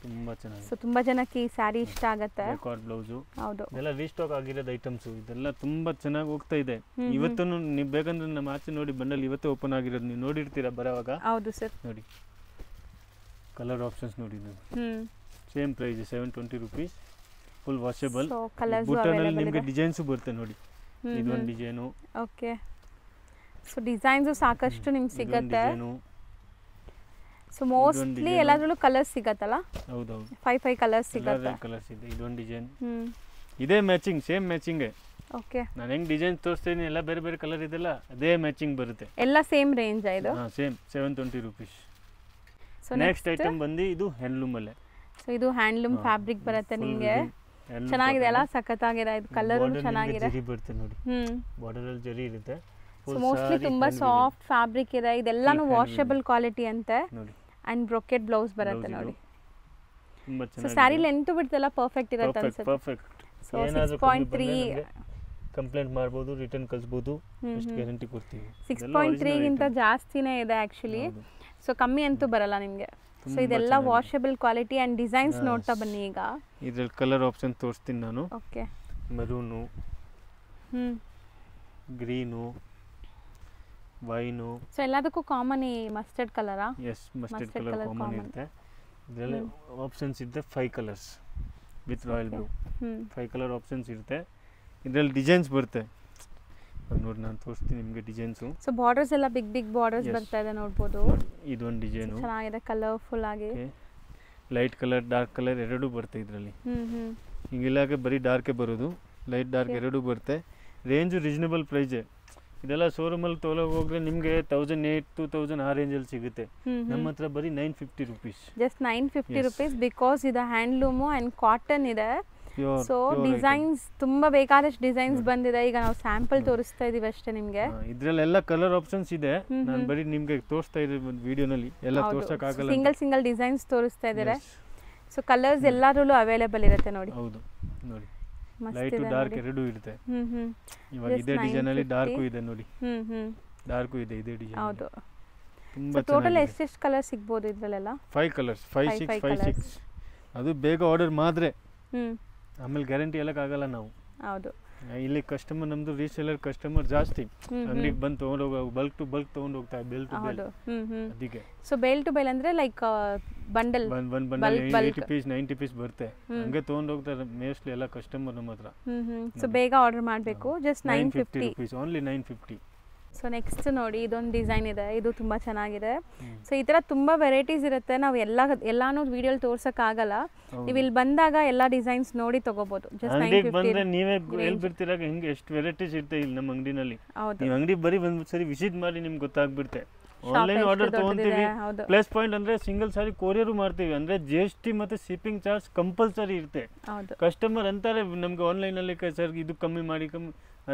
ತುಂಬಾ ಚೆನ್ನಾಗಿದೆ. ಸೊ ತುಂಬಾ ಜನಕ್ಕೆ ಈ ಸ್ಯಾರಿ ಇಷ್ಟ ಆಗುತ್ತೆ. Record blouse. ಹೌದು, ಇದೆಲ್ಲ ರೀಸ್ಟಾಕ್ ಆಗಿರೋದು ಐಟಮ್ಸ್. ಇದೆಲ್ಲ ತುಂಬಾ ಚೆನ್ನಾಗಿ ಹೋಗ್ತಾ ಇದೆ. ಇವತ್ತು ನೀವು ಬೇಕಂದ್ರೆ ನಮ್ಮ ಆಚೆ ನೋಡಿ, ಬಂಡಲ್ ಇವತ್ತೇ ಓಪನ್ ಆಗಿರೋದು, ನೀವು ನೋಡಿರ್ತೀರಾ ಬರೋವಾಗ. ಹೌದು ಸರ್, ನೋಡಿ ಕಲರ್ ಆಪ್ಷನ್ಸ್ ನೋಡಿ. Same price 720 rupees. Full washable. ಬುಟ್ಟನಲ್ಲಿ ನಿಮಗೆ ಡಿಸೈನ್ಸ್ ಬರುತ್ತೆ ನೋಡಿ. ಇದೊಂದು ಡಿಸೈನು. ಓಕೆ, ಸೊ ಡಿಸೈನ್ಸ್ ಸಾಕಷ್ಟು ನಿಮ್ಗೆ ಸಿಗುತ್ತೆ. ಸೊ ಮೋಸ್ಟ್ಲಿ ಎಲ್ಲಾದ್ರಲ್ಲೂ ಕಲರ್ಸ್ ಸಿಗತ್ತಲ್ಲ? ಹೌದೌದು, 5 ಕಲರ್ಸ್ ಸಿಗುತ್ತೆ. ಕಲರ್ಸ್ ಇದೆ. ಇದೊಂದು ಡಿಸೈನ್, ಇದೇ ಮ್ಯಾಚಿಂಗ್, ಸೇಮ್ ಮ್ಯಾಚಿಂಗ್. ಓಕೆ, ನಾನು ಹೆಂಗ್ ಡಿಸೈನ್ ತೋರಿಸ್ತೀನಿ ಎಲ್ಲ ಬೇರೆ ಬೇರೆ ಕಲರ್ ಇದೆಲ್ಲ ಅದೇ ಮ್ಯಾಚಿಂಗ್ ಬರುತ್ತೆ. ಎಲ್ಲ ಸೇಮ್ ರೇಂಜ್ ಇದು? Same 720 rupees. So next item ಬಂದು ಇದು ಹ್ಯಾಂಡ್ಲೂಮ್ ಅಲ್ಲೇ. ಸೊ ಇದು ಹ್ಯಾಂಡ್ಲೂಮ್ ಫ್ಯಾಬ್ರಿಕ್ ಬರುತ್ತೆ ನಿಮಗೆ. ಚೆನ್ನಾಗಿದೆ ಅಲ್ಲ, ಸಖತ್ತಾಗಿದೆ. ಇದು ಕಲರ್ ಚೆನ್ನಾಗಿದೆ. ಜರಿ ಬರುತ್ತೆ ನೋಡಿ, ಬಾರ್ಡರ್ ಅಲ್ಲಿ ಜರಿ ಇರುತ್ತೆ. ಸೊ ಮೋಸ್ಟ್ಲಿ ತುಂಬಾ ಸಾಫ್ಟ್ ಫ್ಯಾಬ್ರಿಕ್ ಇದೆ. ಇದೆಲ್ಲಾನು ವಾಷಬಲ್ ಕ್ವಾಲಿಟಿ ಅಂತೆ. ಅಂಡ್ ಬ್ರೊಕೆಟ್ ಬ್ಲೌಸ್ ಬರುತ್ತೆ ನೋಡಿ. ತುಂಬಾ ಸೊ ಚೆನ್ನಾಗಿದೆ ಸ್ಯಾರಿ ಲೆಂತ್ ಬಿಡ್ತಲ್ಲ ಪರ್ಫೆಕ್ಟ್ ಇರುತ್ತೆ ಅನ್ಸುತ್ತೆ ಪರ್ಫೆಕ್ಟ್ ಸೊ ಏನಾದರೂ 6.3 ಕಂಪ್ಲೇಂಟ್ ಮಾಡ್ಬೋದು ರಿಟರ್ನ್ ಕಳಿಸ್ಬೋದು ಅಷ್ಟು ಗ್ಯಾರಂಟಿ ಕೊಡ್ತೀವಿ 6.3 ಗಿಂತ ಜಾಸ್ತಿನೇ ಇದೆ ಆ್ಯಕ್ಚುಲಿ ಸೊ ಕಮ್ಮಿ ಅಂತೂ ಬರಲ್ಲ ನಿಮಗೆ ಸೊ ಇದೆಲ್ಲ ವಾಷಬಲ್ ಕ್ವಾಲಿಟಿ ಆ್ಯಂಡ್ ಡಿಸೈನ್ಸ್ ನೋಡ್ತಾ ಬನ್ನಿ ಈಗ ಇದ್ರಲ್ಲಿ ಕಲರ್ ಆಪ್ಷನ್ ತೋರಿಸ್ತೀನಿ ನಾನು okay maroon green wine so ಎಲ್ಲದಕ್ಕೂ ಕಾಮನ್ ಈ ಮಸ್ಟರ್ಡ್ ಕಲರಾ ಎಸ್ ಮಸ್ಟರ್ಡ್ ಕಲರ್ ಕಾಮನ್ ಇರುತ್ತೆ ಇದರಲ್ಲಿ ಆಪ್ಷನ್ಸ್ ಇರುತ್ತೆ 5 colours with royal blue 5 colour options ಇರುತ್ತೆ ಇದರಲ್ಲಿ ಡಿಸೈನ್ಸ್ ಬರುತ್ತೆ ನೋಡಿ ನಾನು ತೋರಿಸ್ತೀನಿ ನಿಮಗೆ ಡಿಸೈನ್ಸು ಸೊ ಬಾರ್ಡರ್ಸ್ ಎಲ್ಲ ಬಿಗ್ ಬಿಗ್ ಬಾರ್ಡರ್ಸ್ ಬರ್ತಾ ಇದೆ ನೋಡ್ಬೋದು ಇದೊಂದು ಡಿಸೈನು ಚೆನ್ನಾಗಿದೆ ಕಲರ್ಫುಲ್ ಆಗಿ ಲೈಟ್ ಕಲರ್ ಡಾರ್ಕ್ ಕಲರ್ ಎರಡೂ ಬರುತ್ತೆ ಇದರಲ್ಲಿ ಹಿಂಗಿಲ್ಲಾಗೆ ಬರೀ ಡಾರ್ಕೇ ಬರೋದು ಲೈಟ್ ಡಾರ್ಕ್ ಎರಡೂ ಬರುತ್ತೆ ರೇಂಜು ರೀಸನಬಲ್ ಪ್ರೈಸೇ ಇದೆಲ್ಲ ಶೋರೂಮಲ್ಲಿ ತೊಗೊಳಕ್ಕೆ ಹೋದ್ರೆ ನಿಮಗೆ 1800 2000 ಆ ರೇಂಜಲ್ಲಿ ಸಿಗುತ್ತೆ ನಮ್ಮ ಹತ್ರ ಬರೀ 950 ರುಪೀಸ್ ಜಸ್ಟ್ 950 ರುಪೀಸ್ ಬಿಕಾಸ್ ಇದು ಹ್ಯಾಂಡ್ಲೂಮು ಆ್ಯಂಡ್ ಕಾಟನ್ ಇದೆ ಸೊ ಡಿಸೈನ್ಸ್ ತುಂಬಾ ಬೇಕಾದಷ್ಟು ಡಿಸೈನ್ಸ್ ಬಂದಿದೆ ಈಗ ನಾವು ಸ್ಯಾಂಪಲ್ ತೋರಿಸ್ತಾ ಇದೀವಿ ಅಷ್ಟೇ ನಿಮಗೆ ಇದರಲ್ಲೆಲ್ಲ ಕಲರ್ ಆಪ್ಷನ್ಸ್ ಇದೆ ನಾನು ಬರೀ ನಿಮಗೆ ತೋರಿಸ್ತಾ ಇದ್ದೀನಿ ವಿಡಿಯೋನಲ್ಲಿ ಎಲ್ಲ ತೋರ್ಸಕ್ ಆಗಲ್ಲ ಸಿಂಗಲ್ ಡಿಸೈನ್ಸ್ ತೋರಿಸ್ತಾ ಇದ್ದಾರೆ ಸೊ ಕಲರ್ಸ್ ಎಲ್ಲಾದ್ರಲ್ಲೂ ಅವೈಲೇಬಲ್ ಇರುತ್ತೆ ನೋಡಿ ಹೌದು ನೋಡಿ ಲೈಟ್ ಡಾರ್ಕ್ ಎರಡೂ ಇರುತ್ತೆ ಇವಾಗ ಇದೇ ಡಿಸೈನ್ ಅಲ್ಲಿ ಡಾರ್ಕ್ ಇದೆ ನೋಡಿ ಡಾರ್ಕ್ ಇದೆ ಇದೇ ಡಿಸೈನ್ ಹೌದು ತುಂಬಾ ಟೋಟಲ್ ಎಷ್ಟು ಕಲರ್ ಸಿಗಬಹುದು ಇದರಲ್ಲೆಲ್ಲ 5 ಕಲರ್ಸ್ 5 6 ಅದು ಬೇಗ ಆರ್ಡರ್ ಮಾಡಿದ್ರೆ ಆಮೇಲೆ ಗ್ಯಾರಂಟಿ ಹೇಳಕ್ಕಾಗಲ್ಲ ನಾವು ಹೌದು ಇಲ್ಲಿ ಕಸ್ಟಮರ್ ನಮ್ದು ರೀಸೇಲರ್ ಕಸ್ಟಮರ್ ಜಾಸ್ತಿ ಅಂಗಡಿಗೆ ಬಂದು ತಗೊಂಡು ಹೋಗೋ ಬಲ್ಕ್ ಟು ಬಲ್ಕ್ ತಗೊಂಡು ಹೋಗ್ತಾರೆ ಬೆಲ್ ಟು ಬೆಲ್ ಅದಕ್ಕೆ ಸೊ ಬೆಲ್ ಟು ಬೆಲ್ ಅಂದ್ರೆ ಲೈಕ್ ಬಂಡಲ್ ಒಂದ್ ಬಂಡಲ್ 80 ಪೀಸ್ 90 ಪೀಸ್ ಬರುತ್ತೆ ಹಂಗೆ ತಗೊಂಡು ಹೋಗ್ತಾರೆ ಮೋಸ್ಟ್ಲಿ ಎಲ್ಲ ಕಸ್ಟಮರ್ ನಮ್ಮ ಹತ್ರ ಸೊ ಬೇಗ ಆರ್ಡರ್ ಮಾಡಬೇಕು just 950 rupees only 950 so next ನೋಡಿ ಇದೊಂದು ಡಿಸೈನ್ ಇದೆ ಇದು ತುಂಬ ಚೆನ್ನಾಗಿದೆ ಸೊ ಈ ಥರ ತುಂಬ ವೆರೈಟೀಸ್ ಇರುತ್ತೆ ನಾವು ಎಲ್ಲಾನು ವಿಡಿಯೋಲಿ ತೋರ್ಸೋಕ್ಕಾಗಲ್ಲ ನೀವು ಇಲ್ಲಿ ಬಂದಾಗ ಎಲ್ಲ ಡಿಸೈನ್ಸ್ ನೋಡಿ ತಗೋಬಹುದು ಜಸ್ಟ್ 950 ನೀವೇ ಹೇಳ್ಬಿಡ್ತೀರಾಗ ಹಿಂಗೆ ಎಷ್ಟು ವೆರೈಟೀಸ್ ಇರುತ್ತೆ ಇಲ್ಲಿ ನಮ್ಮ ಅಂಗಡಿನಲ್ಲಿ ನೀವು ಅಂಗಡಿ ಬರೀ ಒಂದು ಸರಿ ವಿಸಿಟ್ ಮಾಡಿ ನಿಮ್ಗೆ ಗೊತ್ತಾಗ್ಬಿಡುತ್ತೆ ಆನ್ಲೈನ್ ಆರ್ಡರ್ ತಗೊಂತೀವಿ ಪ್ಲಸ್ ಪಾಯಿಂಟ್ ಅಂದ್ರೆ ಸಿಂಗಲ್ ಸಾರಿ ಕೊರಿಯರ್ ಮಾಡ್ತೀವಿ ಅಂದ್ರೆ GST ಮತ್ತೆ ಶಿಪ್ಪಿಂಗ್ ಚಾರ್ಜ್ ಕಂಪಲ್ಸರಿ ಇರುತ್ತೆ ಕಸ್ಟಮರ್ ಅಂತಾರೆ ನಮ್ಗೆ ಆನ್ಲೈನ್ ಅಲ್ಲಿ ಸರ್ ಇದು ಕಮ್ಮಿ ಮಾಡಿ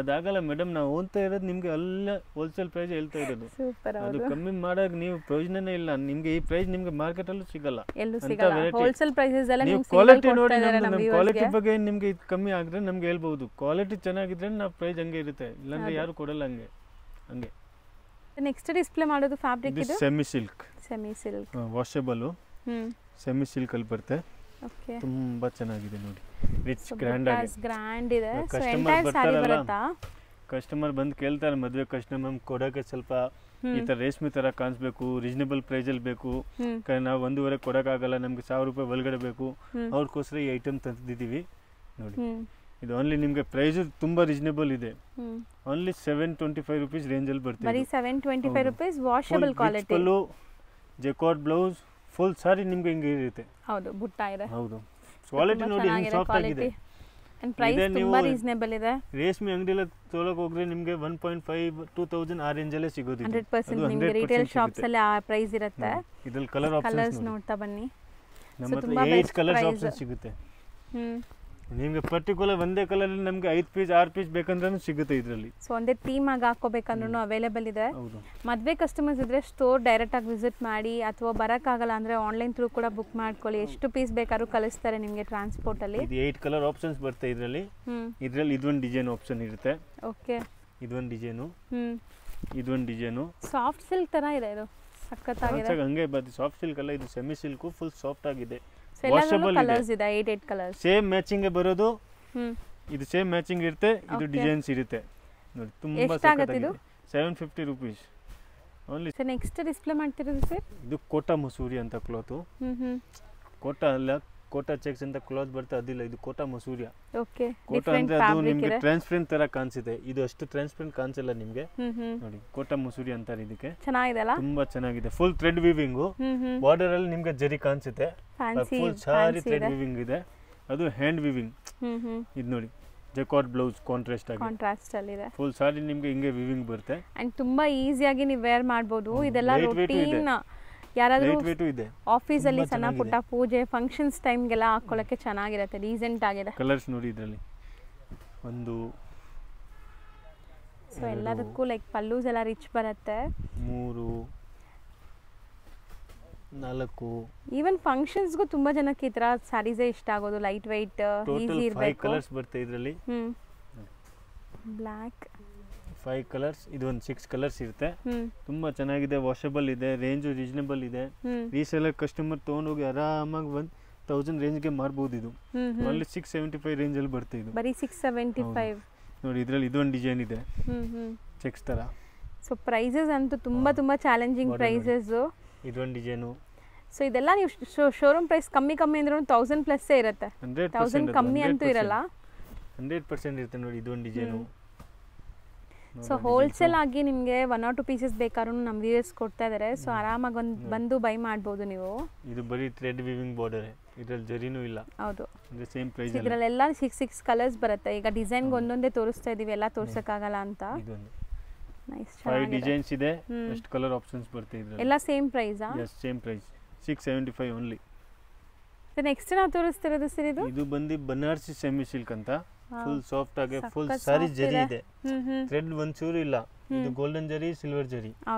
ಅದಾಗಲ್ಲ ಮೇಡಮ್ ನಾವು ಓದ್ತಾ ಇರೋದು ನಿಮ್ಗೆ ಎಲ್ಲ ಹೋಲ್ಸೇಲ್ ಪ್ರೈಸ್ ಹೇಳ್ತಾ ಇರೋದು ಅದು ಕಮ್ಮಿ ಮಾಡಕ್ ನೀವು ಪ್ರಯೋಜನನೇ ಇಲ್ಲ ನಿಮ್ಗೆ ಈ ಪ್ರೈಸ್ ನಿಮ್ಗೆ ಮಾರ್ಕೆಟ್ ಅಲ್ಲೂ ಸಿಗಲ್ಲ ಕ್ವಾಲಿಟಿ ನೋಡಿ ಕ್ವಾಲಿಟಿ ಬಗ್ಗೆ ನಿಮ್ಗೆ ಇದು ಕಮ್ಮಿ ಆಗಿದ್ರೆ ನಮ್ಗೆ ಹೇಳ್ಬಹುದು ಕ್ವಾಲಿಟಿ ಚೆನ್ನಾಗಿದ್ರೆ ನಾವು ಪ್ರೈಸ್ ಹಂಗೆ ಇರುತ್ತೆ ಇಲ್ಲಾಂದ್ರೆ ಯಾರು ಕೊಡಲ್ಲ ಹಂಗೆ ನೆಕ್ಸ್ಟ್ ಡಿಸ್ಪ್ಲೇ ಮಾಡೋದು ಫ್ಯಾಬ್ರಿಕ್ ಇದು semi silk washable semi silk ಅಲ್ಲಿ ಬರುತ್ತೆ ತುಂಬಾ ಚೆನ್ನಾಗಿದೆ ನೋಡಿ ರಿಚ್ ಗ್ರ್ಯಾಂಡ್ ಇದೆ ಸೊ ಎಂಟೈರ್ ಸಾರಿ ಬರುತ್ತಾ ಕಸ್ಟಮರ್ ಬಂದು ಕೇಳ್ತಾರೆ ಮದುವೆ ಕಸ್ಟಮರ್ ಕೊಡಕ್ಕೆ ಸ್ವಲ್ಪ ಈ ತರ ರೇಷ್ಮೆ ತರ ಕಾಣಿಸ್ಬೇಕು ರೀಸನಬಲ್ ಪ್ರೈಸ್ ಅಲ್ಲಿ ಬೇಕು ನಾವು 1.5 ಕೊಡಕ್ಕಾಗಲ್ಲ ನಮ್ಗೆ 1000 ರೂಪಾಯಿ ಒಳಗಡೆ ಬೇಕು ಅವ್ರಿಗೋಸ್ಕರ ಈ ಐಟಮ್ ತಂದಿದ್ದೀವಿ ನೋಡಿ ಇದು ಓನ್ಲಿ ನಿಮಗೆ ಪ್ರೈಸ್ ತುಂಬಾ ರೀಸನಬಲ್ ಇದೆ ಓನ್ಲಿ 725 ರೂಪೀಸ್ ರೇಂಜ್ ಅಲ್ಲಿ ಬರ್ತದೆ ಬರೀ 725 rupees washable quality jacquard blouse full sari ನಿಮಗೆ ಹಿಂಗೆ ಇರುತ್ತೆ ಹೌದು ಬುಟ್ಟ ಇದೆ ಹೌದು ಕ್ವಾಲಿಟಿ ನೋಡಿ ಹಿಂಗೆ ಸಾಫ್ಟ್ ಆಗಿದೆ ಅಂಡ್ ಪ್ರೈಸ್ ತುಂಬಾ ರೀಸನಬಲ್ ಇದೆ ರೇಷ್ಮೆ ಅಂಗಡಿಯಲ್ಲಿ ತೊಗೊಳಕ್ಕೆ ಹೋದ್ರೆ ನಿಮಗೆ 1.5 2000 ಆ ರೇಂಜ್ ಅಲ್ಲೇ ಸಿಗೋದು 100% ನಿಮಗೆ ರಿಟೇಲ್ ಶಾಪ್ಸ್ ಅಲ್ಲಿ ಆ ಪ್ರೈಸ್ ಇರುತ್ತೆ ಇದರಲ್ಲಿ ಕಲರ್ ಆಪ್ಷನ್ಸ್ ನೋಡ್ತಾ ಬನ್ನಿ ನಮ್ಮ ಹತ್ರ 8 ಕಲರ್ಸ್ ಆಪ್ಷನ್ ಸಿಗುತ್ತೆ ನಿಮಗೆ ಪರ್ಟಿಕ್ಯುಲರ್ ಒಂದೇ ಕಲರ್ ಅಲ್ಲಿ ನಮಗೆ 5 ಪೀಸ್ 6 ಪೀಸ್ ಬೇಕಂದ್ರೂ ಸಿಗುತ್ತೆ ಇದರಲ್ಲಿ ಸೊ ಒಂದೇ ಥೀಮ್ ಆಗಿ ಹಾಕೋಬೇಕಂದ್ರೂ ಅವೈಲೇಬಲ್ ಇದೆ ಮದುವೆ ಕಸ್ಟಮರ್ಸ್ ಇದ್ರೆ ಸ್ಟೋರ್ ಡೈರೆಕ್ಟ್ ಆಗಿ ವಿಸಿಟ್ ಮಾಡಿ ಅಥವಾ ಬರಕ್ಕಾಗಲ್ಲ ಅಂದ್ರೆ ಆನ್ಲೈನ್ ಥ್ರೂ ಕೂಡ ಬುಕ್ ಮಾಡ್ಕೊಳ್ಳಿ ಎಷ್ಟು ಪೀಸ್ ಬೇಕಾದ್ರೂ ಕಳಿಸ್ತಾರೆ ನಿಮಗೆ ಟ್ರಾನ್ಸ್ಪೋರ್ಟ್ ಅಲ್ಲಿ ಇದು 8 ಕಲರ್ ಆಪ್ಷನ್ಸ್ ಬರುತ್ತೆ ಇದರಲ್ಲಿ ಇದೊಂದು ಡಿಸೈನ್ ಆಪ್ಷನ್ ಇರುತ್ತೆ ಓಕೆ ಇದೊಂದು ಡಿಸೈನು ಇದೊಂದು ಡಿಸೈನು ಸಾಫ್ಟ್ ಸಿಲ್ಕ್ ತರ ಇದೆ ಇದು ಸಕ್ಕತ್ತಾಗಿದೆ ಹಂಗೆ ಬರುತ್ತೆ ಸಾಫ್ಟ್ ಸಿಲ್ಕ್ ಅಲ್ಲ ಇದು ಸೆಮಿ ಸಿಲ್ಕ್ ಫುಲ್ ಸಾಫ್ಟ್ ಆಗಿದೆ ವಾಷಬಲ್ ಕಲರ್ಸ್ ಇದೆ 8 ಕಲರ್ಸ್ ಸೇಮ್ ಮ್ಯಾಚಿಂಗ್ ಬರೋದು ಇದು ಸೇಮ್ ಮ್ಯಾಚಿಂಗ್ ಇರುತ್ತೆ ಇದು ಡಿಸೈನ್ಸ್ ಇರುತ್ತೆ ನೋಡಿ ತುಂಬಾ ಸಕ್ಕತ್ತಾಗಿದೆ 750 rupees only sir next display ಮಾಡ್ತಿರೋದು ಸರ್ ಇದು ಕೋಟಾ ಮಸೂರಿ ಅಂತ ಕ್ಲಾತ್ ಕೋಟಾ ಅಲ್ಲ ಕೋಟಾ ಚೆಕ್ಸ್ ಅಂತ ಕ್ಲಾತ್ ಬರುತ್ತೆ ಅದಿಲ್ಲ ಇದು ಕೋಟಾ ಮಸೂರಿಯಾ ಓಕೆ ಕೋಟಾ ಅಂದ್ರೆ ಅದು ನಿಮಗೆ ಟ್ರಾನ್ಸ್ಪರೆಂಟ್ ತರ ಕಾಣಿಸುತ್ತೆ ಇದು ಅಷ್ಟು ಟ್ರಾನ್ಸ್ಪರೆಂಟ್ ಕಾಣಿಸಲ್ಲ ನಿಮಗೆ ನೋಡಿ ಕೋಟಾ ಮಸೂರಿ ಅಂತಾರೆ ಇದಕ್ಕೆ ಚೆನ್ನಾಗಿದೆಲ್ಲ ತುಂಬಾ ಚೆನ್ನಾಗಿದೆ ಫುಲ್ ಥ್ರೆಡ್ ವೀವಿಂಗ್ ಬಾರ್ಡರ್ ಅಲ್ಲಿ ನಿಮಗೆ ಜರಿ ಕಾಣಿಸುತ್ತೆ ಫುಲ್ ಸಾರಿ ಥ್ರೆಡ್ ವೀವಿಂಗ್ ಇದೆ ಅದು ಹ್ಯಾಂಡ್ ವೀವಿಂಗ್ ಇದು ನೋಡಿ ಜೆಕಾರ್ಡ್ ಬ್ಲೌಸ್ ಕಾಂಟ್ರಾಸ್ಟ್ ಅಲ್ಲಿ ಇದೆ ಫುಲ್ ಸಾರಿ ನಿಮಗೆ ಹಿಂಗೆ ವೀವಿಂಗ್ ಬರುತ್ತೆ ಅಂಡ್ ತುಂಬಾ ಈಸಿಯಾಗಿ ನೀವು ವೇರ್ ಮಾಡಬಹುದು ಇದೆಲ್ಲ ರೂಟೀನ್ ಯಾರಾದರೂ ಆಫೀಸ್ ಅಲ್ಲಿ ಸಣ್ಣ ಪುಟ್ಟ ಪೂಜೆ ಫಂಕ್ಷನ್ಸ್ ಟೈಮ್ಗೆಲ್ಲ ಹಾಕೊಳ್ಳೋಕೆ ಚೆನ್ನಾಗಿರುತ್ತೆ ಡೀಸೆಂಟ್ ಆಗಿದೆ ಕಲರ್ಸ್ ನೋಡಿ ಇದರಲ್ಲಿ ಒಂದು ಸೊ ಎಲ್ಲದಕ್ಕೂ ಲೈಕ್ ಪಲ್ಲೂಸ್ ಎಲ್ಲ ರಿಚ್ ಬರುತ್ತೆ 3 4 ಈವನ್ ಫಂಕ್ಷನ್ಸ್ಗೂ ತುಂಬಾ ಜನಕ್ಕೆ ಈ ತರ ಸ್ಯಾರೀಸೇ ಇಷ್ಟ ಆಗೋದು, ಲೈಟ್ ವೈಟ್, ಈಸಿ ಇರಬೇಕು. 5 ಕಲರ್ಸ್ ಬರುತ್ತೆ ಇದರಲ್ಲಿ. ಬ್ಲ್ಯಾಕ್ 5 ಕಲರ್ಸ್, ಇದು ಒಂದು 6 ಕಲರ್ಸ್ ಇರುತ್ತೆ. ತುಂಬಾ ಚೆನ್ನಾಗಿದೆ, ವಾಷಬಲ್ ಇದೆ, ರೇಂಜು ರೀಸನೇಬಲ್ ಇದೆ. ರೀಸೇಲರ್ ಕಸ್ಟಮರ್ ತೊಗೊಂಡೋಗಿ ಆರಾಮಾಗಿ 1000 ರೇಂಜ್ಗೆ ಮಾರ್ಬೋದು. ಇದು ಅಲ್ಲಿ 675 ರೇಂಜಲ್ಲಿ ಬರುತ್ತೆ. ಇದು ಬರೀ 675 ನೋಡಿ. ಇದರಲ್ಲಿ ಇದೊಂದು ಡಿಸೈನ್ ಇದೆ ಚೆಕ್ಸ್ ತರ. ಸೊ ಪ್ರೈಸಸ್ ಅಂತೂ ತುಂಬಾ ತುಂಬಾ ಚಾಲೆಂಜಿಂಗ್ ಪ್ರೈಸಸ್. ಇದೊಂದು ಡಿಸೈನು. ಸೊ ಇದೆಲ್ಲ ನೀವು ಶೋರೂಮ್ ಪ್ರೈಸ್ ಕಮ್ಮಿ ಅಂದ್ರೂ 1000 ಪ್ಲಸ್ ಇರುತ್ತೆ. 1000 ಕಮ್ಮಿ ಅಂತೂ ಇರಲ್ಲ. 100% ಇರುತ್ತೆ ನೋಡಿ. ಇದೊಂದು ಡಿಸೈನು. ಸೊ ಹೋಲ್ಸೇಲ್ ಆಗಿ ನಿಮಗೆ 1 or 2 ಪೀಸಸ್ ಬೇಕಾದ್ರೂ ನಮ್ಮ ವ್ಯೂಯರ್ಸ್ ಕೊಡ್ತಾ ಇದ್ದಾರೆ. ಸೊ ಆರಾಮಾಗಿ ಬಂದು ಬೈ ಮಾಡ್ಬೋದು ನೀವು. ಇದು ಬರೀ ಥ್ರೆಡ್ ವೀವಿಂಗ್ ಬಾರ್ಡರ್, ಇದರಲ್ಲಿ ಜರಿನೂ ಇಲ್ಲ. ಹೌದು, ಅಂದ್ರೆ ಸೇಮ್ ಪ್ರೈಸ್. ಇದರಲ್ಲೆಲ್ಲ 6 ಕಲರ್ಸ್ ಬರುತ್ತೆ. ಈಗ ಡಿಸೈನ್ಗೆ ಒಂದೊಂದೇ ತೋರಿಸ್ತಾ ಇದೀವಿ, ಎಲ್ಲ ತೋರ್ಸಕ್ಕಾಗಲ್ಲ ಅಂತ. ಇದೊಂದು ನೈಸ್ 5 ಡಿಸೈನ್ಸ್ ಇದೆ. ಎಷ್ಟು ಕಲರ್ ಆಪ್ಷನ್ಸ್ ಬರುತ್ತೆ ಇದರಲ್ಲಿ. ಎಲ್ಲ ಸೇಮ್ ಪ್ರೈಸಾ? Yes, same price 675 only. Next ನಾವು ತೋರಿಸ್ತಿರೋದು ಸರ್ ಇದು ಬಂದು ಬನಾರಸಿ ಸೆಮಿ ಸಿಲ್ಕ್ ಅಂತ. ಫುಲ್ ಸಾಫ್ಟ್ ಆಗಿ ಫುಲ್ ಸಾರಿ ಜರಿ ಇದೆ. ಥ್ರೆಡ್ ಒಂಚೂರು ಇಲ್ಲ. ಇದು ಗೋಲ್ಡನ್ ಜರಿ, ಸಿಲ್ವರ್ ಜರಿ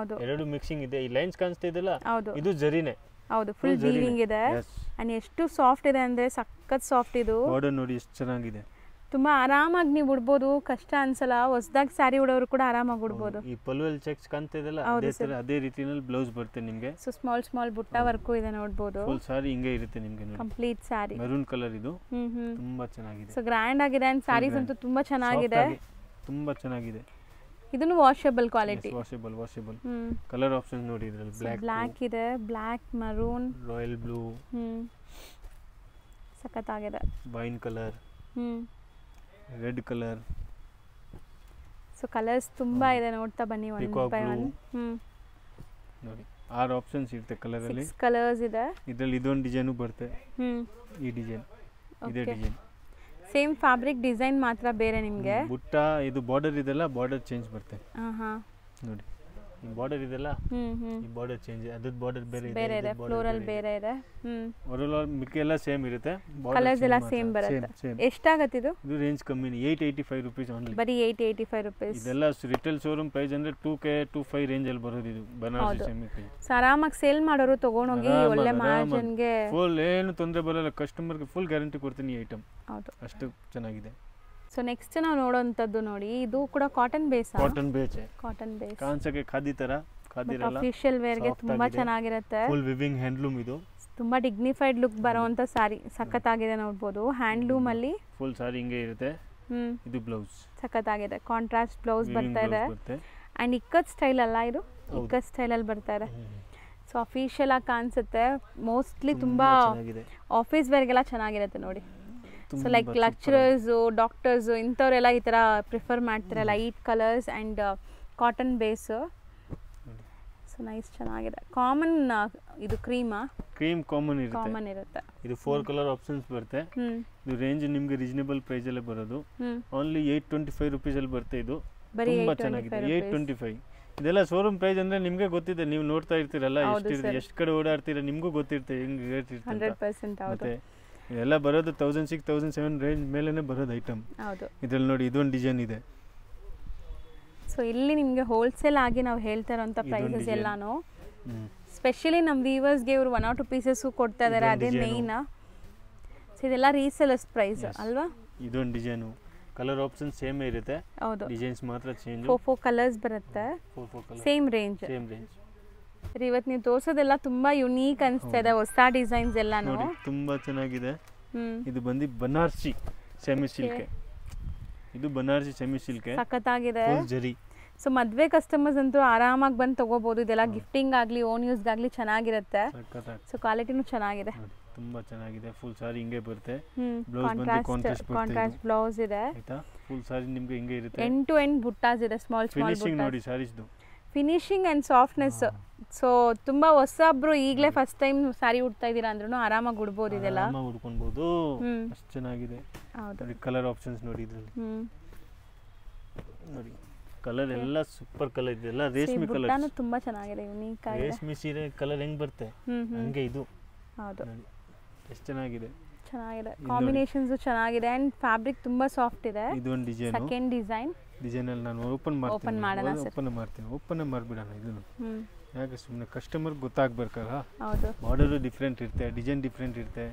ಎರಡು ಮಿಕ್ಸಿಂಗ್ ಇದೆ. ಈ ಲೈನ್ಸ್ ಕಾಣಿಸ್ತಾ ಇದೆಲ್ಲ, ಇದು ಜರಿನೇ. ಹೌದು, ಫುಲ್ ವೀವಿಂಗ್ ಇದೆ. ಅಂಡ್ ಎಷ್ಟು ಸಾಫ್ಟ್ ಇದೆ ಅಂದ್ರೆ ಸಖತ್ ಸಾಫ್ಟ್. ಇದು ಬಾರ್ಡರ್ ನೋಡಿ ಎಷ್ಟು ಚೆನ್ನಾಗಿದೆ. ತುಂಬಾ ಆರಾಮಾಗಿ ನೀವು ಉಡ್ಬೋದು, ಕಷ್ಟ ಅನ್ಸಲ್ಲ. ಹೊಸದಾಗಿ ಸ್ಯಾರಿ ಉಡೋರು ಕೂಡ ಆರಾಮಾಗಿ ಉಡ್ಬೋದು. ಈ ಪಲ್ವಲ್ ಚೆಕ್ಸ್ ಕಾಣ್ತಾ ಇದೆಲ್ಲ, ಅದೇ ರೀತಿನಲ್ಲಿ ಬ್ಲೌಸ್ ಬರುತ್ತೆ ನಿಮಗೆ. ಸೊ ಸ್ಮಾಲ್ ಬುಟ್ಟ ವರ್ಕು ಇದೆ ನೋಡಬಹುದು. ಫುಲ್ ಸಾರಿ ಹಿಂಗೆ ಇರುತ್ತೆ ನಿಮಗೆ. Complete sari maroon colour. ಇದು ತುಂಬಾ ಚೆನ್ನಾಗಿದೆ. ಸೊ ಗ್ರ್ಯಾಂಡ್ ಆಗಿದೆ. ಅಂಡ್ ಸ್ಯಾರೀಸ್ ಅಂತೂ ತುಂಬಾ ಚೆನ್ನಾಗಿದೆ. ತುಂಬಾ ಚೆನ್ನಾಗಿದೆ. ಇದನ್ನು washable quality. Washable colour option ನೋಡಿ. ಇದರಲ್ಲಿ ಬ್ಲ್ಯಾಕ್ ಇದೆ, ಬ್ಲ್ಯಾಕ್, ಮರೂನ್, ರಾಯಲ್ ಬ್ಲೂ, ಸಖತ್ತಾಗಿದೆ. Wine colour, red colour. So colours ತುಂಬಾ ಇದೆ, ನೋಡ್ತಾ ಬನ್ನಿ ಒನ್ ಬೈ ಒನ್. ನೋಡಿ 6 ಆಪ್ಷನ್ಸ್ ಇರುತ್ತೆ ಕಲರ್ ಅಲ್ಲಿ. 6 ಕಲರ್ಸ್ ಇದೆ. ಇದರಲ್ಲಿ ಇದೊಂದು ಡಿಸೈನ್ ಬರುತ್ತೆ. ಈ ಡಿಸೈನ್, ಇದೇ ಡಿಸೈನ್. ಸೇಮ್ ಫ್ಯಾಬ್ರಿಕ್, ಡಿಸೈನ್ ಮಾತ್ರ ಬೇರೆ ನಿಮಗೆ. ಬುಟ್ಟ ಇದು ಬಾರ್ಡರ್ ಇದೆಲ್ಲ, ಬಾರ್ಡರ್ ಚೇಂಜ್ ಬರುತ್ತೆ. ನೋಡಿ ಈ ಬಾರ್ಡರ್ ಇದೆಲ್ಲ, ಈ ಬಾರ್ಡರ್ ಚೇಂಜ್, ಅದರ ಬಾರ್ಡರ್ ಬೇರೆ ಇದೆ, ಫ್ಲೋರಲ್ ಬೇರೆ ಇದೆ. ಓವರಾಲ್ ಮಿಕ್ಕಿ ಎಲ್ಲ ಸೇಮ್ ಇರುತ್ತೆ. ಕಲರ್ಸ್ ಎಲ್ಲ ಸೇಮ್ ಬರುತ್ತೆ. ಎಷ್ಟಾಗುತ್ತೆ ಇದು? ಇದು ರೇಂಜ್ ಕಮ್ಮಿ, 885 ರೂಪೀಸ್ ಓನ್ಲಿ. ಬರೀ 885 ರೂಪೀಸ್. ಇದೆಲ್ಲ ರಿಟೇಲ್ ಶೋರೂಮ್ ಪ್ರೈಸ್ ಅಂದ್ರೆ 2K 25 ರೇಂಜ್ ಅಲ್ಲಿ ಬರೋದು. ಇದು ಬನಾರಸಿ ಸೆಮಿ ಸಿಲ್ಕ್. ಸೊ ಆರಾಮಾಗಿ ಸೇಲ್ ಮಾಡೋರು ತಗೊಂಡೋಗಿ ಒಳ್ಳೆ ಮಾರ್ಜಿನ್ಗೆ ಫುಲ್ ಏನು ತೊಂದರೆ ಬರಲ್ಲ. ಕಸ್ಟಮರ್ಗೆ ಫುಲ್ ಗ್ಯಾರಂಟಿ ಕೊಡ್ತೀನಿ ಈ ಐಟಮ್. ಹೌದು, ಅಷ್ಟು ಚೆನ್ನಾಗಿದೆ. ಸೊ ನೆಕ್ಸ್ಟ್ ನಾವು ನೋಡೋಂಥದ್ದು ನೋಡಿ, ಇದು ಕೂಡ ಕಾಟನ್ ಬೇಸ್. ಕಾಟನ್ ಬೇಸ್ ಕಾನ್ಸಕ್ಕೆ ಖಾದಿ ತರ, ಖಾದಿರಲ್ಲ, ಅಫಿಷಿಯಲ್ ವೇರ್ ಗೆ ತುಂಬಾ ಚೆನ್ನಾಗಿರುತ್ತೆ. Full weaving handloom. ಇದು ತುಂಬಾ ಡಿಗ್ನಿಫೈಡ್ ಲುಕ್ ಬರುವಂತ ಸಾರಿ, ಸಖತ್ತಾಗಿದೆ ನೋಡಬಹುದು. ಹ್ಯಾಂಡ್ಲೂಮ್ ಅಲ್ಲಿ ಫುಲ್ ಸಾರಿ ಹಿಂಗೆ ಇರುತ್ತೆ. ಇದು ಬ್ಲೌಸ್ ಸಖತ್ತಾಗಿದೆ, ಕಾಂಟ್ರಾಸ್ಟ್ ಬ್ಲೌಸ್ ಬರ್ತಾ ಇದೆ. ಅಂಡ್ ಇಕ್ಕತ್ ಸ್ಟೈಲ್ ಅಲ್ಲ, ಇದು ಇಕ್ಕತ್ ಸ್ಟೈಲ್ ಅಲ್ಲಿ ಬರ್ತಾ ಇದೆ. ಸೊ ಅಫಿಷಿಯಲ್ ಆಗಿ ಕಾಣಿಸುತ್ತೆ. ಮೋಸ್ಟ್ಲಿ ತುಂಬಾ ಆಫೀಸ್ ವೇರ್ಗೆಲ್ಲ ಚೆನ್ನಾಗಿರುತ್ತೆ ನೋಡಿ. ಸೊ ಲೈಕ್ ಲೆಕ್ಚರರ್ಸ್, ಡಾಕ್ಟರ್ಸ್ ಇಂಥವ್ರೆಲ್ಲ ಈ ಥರ ಪ್ರಿಫರ್ ಮಾಡ್ತಾರೆ. Light colours and cotton base. So nice, ಚೆನ್ನಾಗಿದೆ. ಕಾಮನ್ ಇದು ಕ್ರೀಮ್ ಕಾಮನ್ ಇರುತ್ತೆ. ಇದು 4 ಕಲರ್ ಆಪ್ಷನ್ಸ್ ಬರುತ್ತೆ. ಇದು ರೇಂಜ್ ನಿಮಗೆ ರೀಸನೇಬಲ್ ಪ್ರೈಸ್ ಅಲ್ಲೇ ಬರೋದು. ಓನ್ಲಿ 825 ರೂಪೀಸ್ ಅಲ್ಲಿ ಬರುತ್ತೆ. ಇದು ತುಂಬಾ ಚೆನ್ನಾಗಿದೆ. 825. ಇದೆಲ್ಲ ಶೋರೂಮ್ ಪ್ರೈಸ್ ಅಂದ್ರೆ ನಿಮ್ಗೆ ಗೊತ್ತಿದೆ, ನೀವು ನೋಡ್ತಾ ಇರ್ತೀರಲ್ಲ, ಎಷ್ಟು ಕಡೆ ಓಡಾಡ್ತೀರಾ, ನಿಮ್ಗೂ ಗೊತ್ತಿರುತ್ತೆ ಹೆಂಗ್ ರೇಟ್ ಇರುತ್ತೆ. 100% ಮತ್ತೆ ಇದೆಲ್ಲ ಬರೋದು 1006 1007 ರೇಂಜ್ ಮೇಲೆನೆ ಬರೋದು ಐಟಮ್. ಇದ್ರಲ್ಲಿ ನೋಡಿ ಇದೊಂದು ಡಿಸೈನ್ ಇದೆ. ಸೊ ಇಲ್ಲಿ ನಿಮಗೆ ಹೋಲ್ಸೇಲ್ ಆಗಿ ನಾವು ಹೇಳ್ತಾ ಇರೋಂಥ ಪ್ರೈಸಸ್ ಎಲ್ಲಾನು ಸ್ಪೆಷಲಿ ನಮ್ಮ ವ್ಯೂವರ್ಸ್ಗೆ ಇವರು 1 or 2 ಪೀಸಸ್ ಕೊಡ್ತಾ ಇದ್ದಾರೆ, ಅದೇ ಮೇಯ್ನ್. ಸೊ ಇದೆಲ್ಲ ರೀಸೇಲರ್ಸ್ ಪ್ರೈಸ್ ಅಲ್ವಾ? ಇದೊಂದು ಡಿಸೈನು, ಕಲರ್ ಆಪ್ಷನ್ ಸೇಮ್ ಇರುತ್ತೆ. ಹೌದು, ಡಿಸೈನ್ಸ್ ಮಾತ್ರ ಚೇಂಜ್. 4 ಕಲರ್ಸ್ ಬರುತ್ತೆ. Same range. ಇವತ್ತು ನೀವು ತೋರಿಸೋದೆಲ್ಲ ತುಂಬಾ ಯುನೀಕ್ ಅನಿಸ್ತಾ ಇದೆ, ಹೊಸ ಡಿಸೈನ್ಸ್ ಎಲ್ಲಾನು ತುಂಬಾ ಚೆನ್ನಾಗಿದೆ. ಇದು ಬಂದು ಬನಾರಸಿ ಸೆಮಿ ಸಿಲ್ಕ್. ಇದು ಬನಾರಸಿ ಸೆಮಿ ಸಿಲ್ಕ್ ಸಖತ್ತಾಗಿದೆ. ಜರಿ. ಸೊ ಮದ್ವೆ ಕಸ್ಟಮರ್ಸ್ ಅಂತೂ ಆರಾಮಾಗಿ ಬಂದು ತಗೋಬಹುದು. ಇದೆಲ್ಲ ಗಿಫ್ಟಿಂಗ್ ಆಗಲಿ ಓನ್ ಯೂಸ್ ಆಗಲಿ ಚೆನ್ನಾಗಿರುತ್ತೆ. ಸೊ ಕ್ವಾಲಿಟಿನೂ ಚೆನ್ನಾಗಿದೆ, ತುಂಬಾ ಚೆನ್ನಾಗಿದೆ. ಫುಲ್ ಸಾರಿ ಹಿಂಗೆ ಬರುತ್ತೆ. ಕಾಂಟ್ರಾಸ್ಟ್ ಬ್ಲೌಸ್ ಇದೆ. ಆಯ್ತಾ? ಫುಲ್ ಸಾರಿ ನಿಮಗೆ ಹಿಂಗೆ ಇರುತ್ತೆ. ಎಂಡ್ ಟು ಎಂಡ್ ಬುಟ್ಟಾಸ್ ಇದೆ, ಸ್ಮಾಲ್ ಫಿನಿಶಿಂಗ್ ನೋಡಿ ಸಾರೀಸ್ದು. Finishing and softness. ಸೊ ತುಂಬಾ ಹೊಸಬ್ರು ಈಗಲೇ ಫಸ್ಟ್ ಟೈಮ್ ಸಾರಿ ಉಡ್ತಾ ಇದೀರಾ ಅಂದ್ರೂ ಆರಾಮಾಗಿ ಉಡ್ಬೋದು. ಇದೆಲ್ಲ ಉಡ್ಕೊಬಹುದು, ಅಷ್ಟು ಚೆನ್ನಾಗಿದೆ. ಹೌದು, ಕಲರ್ ಆಪ್ಷನ್ಸ್ ನೋಡಿ ಇದರಲ್ಲಿ. ನೋಡಿ ಕಲರ್ ಎಲ್ಲ ಸೂಪರ್ ಕಲರ್ ಇದೆ. ಎಲ್ಲ ರೇಷ್ಮೆ ಕಲರ್ ತುಂಬಾ ಚೆನ್ನಾಗಿದೆ, ಯುನೀಕ್ ಆಗಿದೆ. ರೇಷ್ಮೆ ಸೀರೆ ಕಲರ್ ಹೆಂಗ್ ಬರುತ್ತೆ ಹಂಗೆ ಇದು. ಹೌದು, ಎಷ್ಟು ಚೆನ್ನಾಗಿದೆ. ಕಾಂಬಿನೇಷನ್ಸ್ ಚೆನ್ನಾಗಿದೆ ಅಂಡ್ ಫ್ಯಾಬ್ರಿಕ್ ತುಂಬಾ ಸಾಫ್ಟ್ ಇದೆ. ಇದೊಂದು ಡಿಸೈನ್, ಸೆಕೆಂಡ್ ಡಿಸೈನ್ ಅಲ್ಲಿ ನಾನು ಓಪನ್ ಮಾಡ್ತೀನಿ. ಓಪನ್ ಮಾಡ್ಬಿಡೋಣ. ಇದು ಯಾಕೆ ಸುಮ್ಮನೆ ಕಸ್ಟಮರ್ ಗೊತ್ತಾಗ್ಬೇಕಲ್ಲ. ಹೌದು, ಮಾಡಲ್ ಡಿಫ್ರೆಂಟ್ ಇರುತ್ತೆ, ಡಿಸೈನ್ ಡಿಫ್ರೆಂಟ್ ಇರುತ್ತೆ.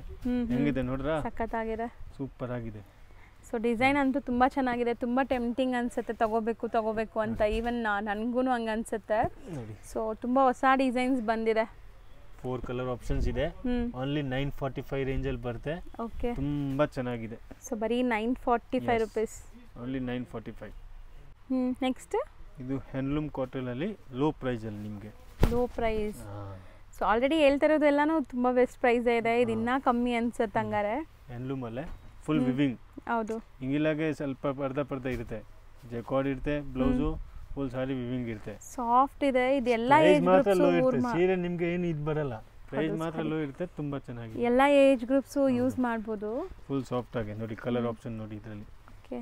ಹೆಂಗಿದೆ ನೋಡ್ರಾ, ಸಖತ್ತಾಗಿದೆ, ಸೂಪರ್ ಆಗಿದೆ. ಸೊ ಡಿಸೈನ್ ಅಂತೂ ತುಂಬ ಚೆನ್ನಾಗಿದೆ, ತುಂಬ ಟೆಂಪ್ಟಿಂಗ್ ಅನಿಸುತ್ತೆ ತಗೋಬೇಕು ಅಂತ. ಈವನ್ ನನಗೂ ಹಂಗೆ ಅನಿಸುತ್ತೆ ನೋಡಿ. ಸೊ ತುಂಬ ಹೊಸ ಡಿಸೈನ್ಸ್ ಬಂದಿದೆ. 4 ಕಲರ್ ಆಪ್ಷನ್ಸ್ ಇದೆ. ಓನ್ಲಿ 945 ರೇಂಜಲ್ಲಿ ಬರುತ್ತೆ. ಓಕೆ, ತುಂಬ ಚೆನ್ನಾಗಿದೆ. ಸೊ ಬರೀ 945 ರುಪೀಸ್, ಓನ್ಲಿ 945. ನೆಕ್ಸ್ಟ್ ಇದು ಹ್ಯಾಂಡ್ಲೂಮ್ ಕಾಟನಲ್ಲಿ ಲೋ ಪ್ರೈಸಲ್ಲಿ ನಿಮಗೆ. Low price. ಸೊ ಆಲ್ರೆಡಿ ಹೇಳ್ತಾ ಇರೋದು ಎಲ್ಲಾನು ತುಂಬ ಬೆಸ್ಟ್ ಪ್ರೈಸ್ ಇದೆ. ಇದು ಇನ್ನೂ ಕಮ್ಮಿ ಅನ್ಸುತ್ತೆ ಹಂಗಾರೆ. ಹ್ಯಾಂಡ್ಲೂಮಲ್ಲೇ ಫುಲ್ ವಿವಿಂಗ್. ಹೌದು, ಹಿಂಗಿಲಾಗೆ ಸ್ವಲ್ಪ ಪರ್ದ ಇರುತ್ತೆ, ಜೆಕಾರ್ಡ್ ಇರುತ್ತೆ, ಬ್ಲೌಸು ಫುಲ್ ಸಾರಿ ವಿವಿಂಗ್ ಇರುತ್ತೆ. ಸಾಫ್ಟ್ ಇದೆ. ಇದೆಲ್ಲ ಏಜ್ ಮಾತ್ರ ಲೋ ಗ್ರೂಪ್ಸ್ ಇರುತ್ತೆ, ಸೀರೆ ನಿಮಗೆ ಏನು ಇದು ಬರಲ್ಲ. ಪ್ರೈಸ್ ಮಾತ್ರ ಲೋ ಇರುತ್ತೆ, ತುಂಬ ಚೆನ್ನಾಗಿದೆ. ಎಲ್ಲ ಏಜ್ ಗ್ರೂಪ್ಸ್ ಯೂಸ್ ಮಾಡ್ಬೋದು. ಫುಲ್ ಸಾಫ್ಟ್ ಆಗಿ ನೋಡಿ. ಕಲರ್ ಆಪ್ಷನ್ ನೋಡಿ ಇದರಲ್ಲಿ. ಓಕೆ,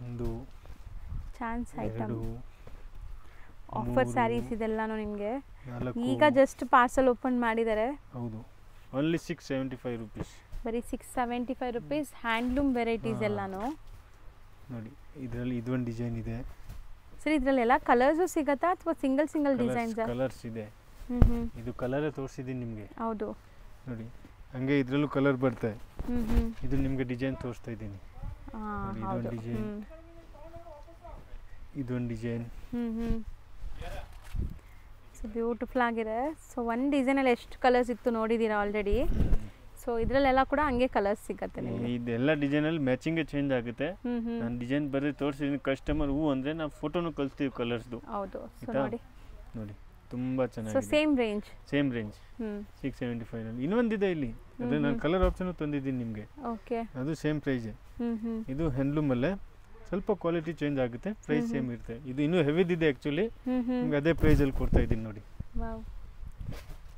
ಒಂದು ಚಾನ್ಸ್ ಐಟಮ್, 2 ಆಫರ್ ಸ್ಯಾರೀಸ್ ಇದೆಲ್ಲಾನು ನಿಮಗೆ ಈಗ ಜಸ್ಟ್ ಪಾರ್ಸಲ್ ಓಪನ್ ಮಾಡಿದ್ದಾರೆ. ಹೌದು, ಓನ್ಲಿ 675 ರುಪೀಸ್. ಬರೀ 675 ರುಪೀಸ್. ಹ್ಯಾಂಡ್ಲೂಮ್ ವೆರೈಟೀಸ್ ಎಲ್ಲಾನು ನೋಡಿ. ಇದರಲ್ಲಿ ಇದೊಂದು ಡಿಸೈನ್ ಇದೆ ಸರ್. ಇದರಲ್ಲೆಲ್ಲ ಕಲರ್ಸು ಸಿಗತ್ತಾ ಅಥವಾ ಸಿಂಗಲ್ ಡಿಸೈನ್ಸ್? ಕಲರ್ಸ್ ಇದೆ. ಇದು ಕಲರೇ ತೋರಿಸಿದ್ದೀನಿ ನಿಮಗೆ. ಹೌದು ನೋಡಿ, ಹಂಗೆ ಇದರಲ್ಲೂ ಕಲರ್ ಬರುತ್ತೆ. ಇದು ನಿಮಗೆ ಡಿಸೈನ್ ತೋರಿಸ್ತಾ ಇದ್ದೀನಿ. ಇದೊಂದು ಡಿಸೈನ್, ಇದೊಂದು ಡಿಸೈನ್. ಸೊ ಬ್ಯೂಟಿಫುಲ್ ಆಗಿದೆ. ಸೊ ಒಂದು ಡಿಸೈನಲ್ಲಿ ಎಷ್ಟು ಕಲರ್ಸ್ ಇತ್ತು ನೋಡಿದ್ದೀರಾ ಆಲ್ರೆಡಿ. ಸೊ ಇದರಲ್ಲೆಲ್ಲ ಕೂಡ ಹಂಗೆ ಕಲರ್ಸ್ ಸಿಗುತ್ತೆ ನಿಮಗೆ. ಇದೆಲ್ಲ ಡಿಸೈನಲ್ಲಿ ಮ್ಯಾಚಿಂಗೇ ಚೇಂಜ್ ಆಗುತ್ತೆ. ನಾನು ಡಿಸೈನ್ ಬರೀ ತೋರಿಸಿದ್ದೀನಿ. ಕಸ್ಟಮರ್ ಹೂ ಅಂದರೆ ನಾವು ಫೋಟೋನು ಕಳಿಸ್ತೀವಿ ಕಲರ್ಸ್ದು. ಹೌದು, ಸೊ ನೋಡಿ ನೋಡಿ ತುಂಬ ಚೆನ್ನಾಗಿದೆ. ಸೊ ಸೇಮ್ ರೇಂಜ್ 675 ನಲ್ಲಿ ಇನ್ನೊಂದಿದೆ ಇಲ್ಲಿ. ಅದೇ ನಾನು ಕಲರ್ ಆಪ್ಷನ್ ತಂದಿದ್ದೀನಿ ನಿಮಗೆ. ಓಕೆ, ಅದು ಸೇಮ್ ಪ್ರೈಸ್. ಇದು ಹ್ಯಾಂಡ್ಲೂಮಲ್ಲೇ ಸ್ವಲ್ಪ ಕ್ವಾಲಿಟಿ ಚೇಂಜ್ ಆಗುತ್ತೆ, ಪ್ರೈಸ್ ಸೇಮ್ ಇರುತ್ತೆ. ಇದು ಇನ್ನೂ ಹೆವಿದಿದೆ ಆ್ಯಕ್ಚುಲಿ, ನಿಮ್ಗೆ ಅದೇ ಪ್ರೈಸಲ್ಲಿ ಕೊಡ್ತಾ ಇದ್ದೀನಿ ನೋಡಿ.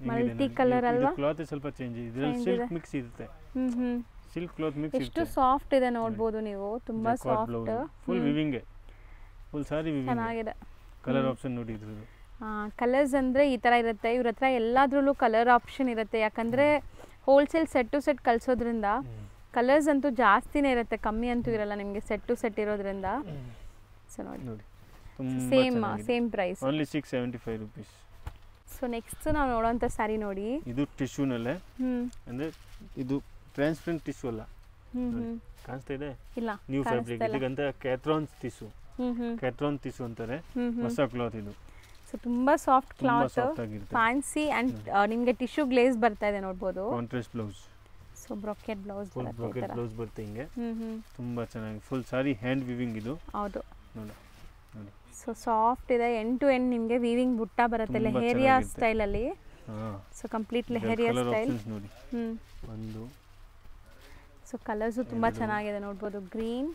ಮಲ್ಟಿ ಕಲರ್ ಅಲ್ವಾ? ಕ್ಲಾತ್ ಸ್ವಲ್ಪ ಚೇಂಜ್. ಇದರಲ್ಲಿ ಸಿಲ್ಕ್ ಮಿಕ್ಸ್ ಇರುತ್ತೆ. ಸಿಲ್ಕ್ ಕ್ಲಾತ್ ಮಿಕ್ಸ್ ಇರುತ್ತೆ. ಎಷ್ಟು ಸಾಫ್ಟ್ ಇದೆ ನೋಡಬಹುದು ನೀವು, ತುಂಬಾ ಸಾಫ್ಟ್. ಫುಲ್ ವಿವಿಂಗ್, ಫುಲ್ ಸಾರಿ ವಿವಿಂಗ್. ಚೆನ್ನಾಗಿದೆ. ಕಲರ್ ಆಪ್ಷನ್ ನೋಡಿ ಇದ್ರದ್ದು. ಕಲರ್ಸ್ ಅಂದರೆ ಈ ಥರ ಇರುತ್ತೆ. ಇವ್ರ ಹತ್ರ ಎಲ್ಲದ್ರಲ್ಲೂ ಕಲರ್ ಆಪ್ಷನ್ ಇರುತ್ತೆ. ಯಾಕಂದರೆ ಹೋಲ್ಸೇಲ್ ಸೆಟ್ ಟು ಸೆಟ್ ಕಳಿಸೋದ್ರಿಂದ ಕಲರ್ಸ್ ಅಂತೂ ಜಾಸ್ತಿನೇ ಇರುತ್ತೆ, ಕಮ್ಮಿ ಅಂತೂ ಇರಲ್ಲ ನಿಮಗೆ ಸೆಟ್ ಟು ಸೆಟ್ ಇರೋದ್ರಿಂದ. ಸೊ ನೋಡಿ, same price, only 675 rupees. So next ನಾವು ನೋಡೋಂಥ ಸ್ಯಾರಿ ನೋಡಿ. ಇದು ಟಿಶ್ಯೂನಲ್ಲೇ, ಅಂದರೆ ಇದು ಟ್ರಾನ್ಸ್ಪರೆಂಟ್ ಟಿಶ್ಯೂ ಅಲ್ಲ. ಕಾಣಿಸ್ತಾ ಇದೆ? ಇಲ್ಲ, ನ್ಯೂ ಫ್ಯಾಬ್ರಿಕ್. ಇದಕ್ಕಂತ ಕ್ಯಾಥ್ರಾನ್ಸ್ ಟಿಶ್ಯೂ ಅಂತಾರೆ. ಹೊಸ ಕ್ಲಾತ್ ಇದು. ಸೊ ತುಂಬಾ ಸಾಫ್ಟ್ ಕ್ಲಾತ್, ಫ್ಯಾನ್ಸಿ ಅಂಡ್ ನಿಮಗೆ ಟಿಶ್ಯೂ ಗ್ಲೇಸ್ ಬರ್ತಾ ಇದೆ ನೋಡಬಹುದು. Contrast blouse. So brocade blouse ಬರುತ್ತೆ ಹಿಂಗೆ. ತುಂಬಾ ಚೆನ್ನಾಗಿ ಫುಲ್ ಸಾರಿ ಹ್ಯಾಂಡ್ ವಿವಿಂಗ್ ಇದು. ಹೌದು ನೋಡಿ ನೋಡಿ. ಸೊ ಸಾಫ್ಟ್ ಇದೆ. ಎಂಡ್ ಟು ಎಂಡ್ ನಿಮಗೆ ವೀವಿಂಗ್ ಬುಟ್ಟ ಬರುತ್ತೆ ಲೆಹರಿಯಾ ಸ್ಟೈಲ್ ಅಲ್ಲಿ. ಸೊ ಕಂಪ್ಲೀಟ್ ಲೆಹರಿಯಾ ಸ್ಟೈಲ್ ನೋಡಿ. ಒಂದು ಸೊ ಕಲರ್ಸ್ ತುಂಬಾ ಚೆನ್ನಾಗಿದೆ ನೋಡಬಹುದು. ಗ್ರೀನ್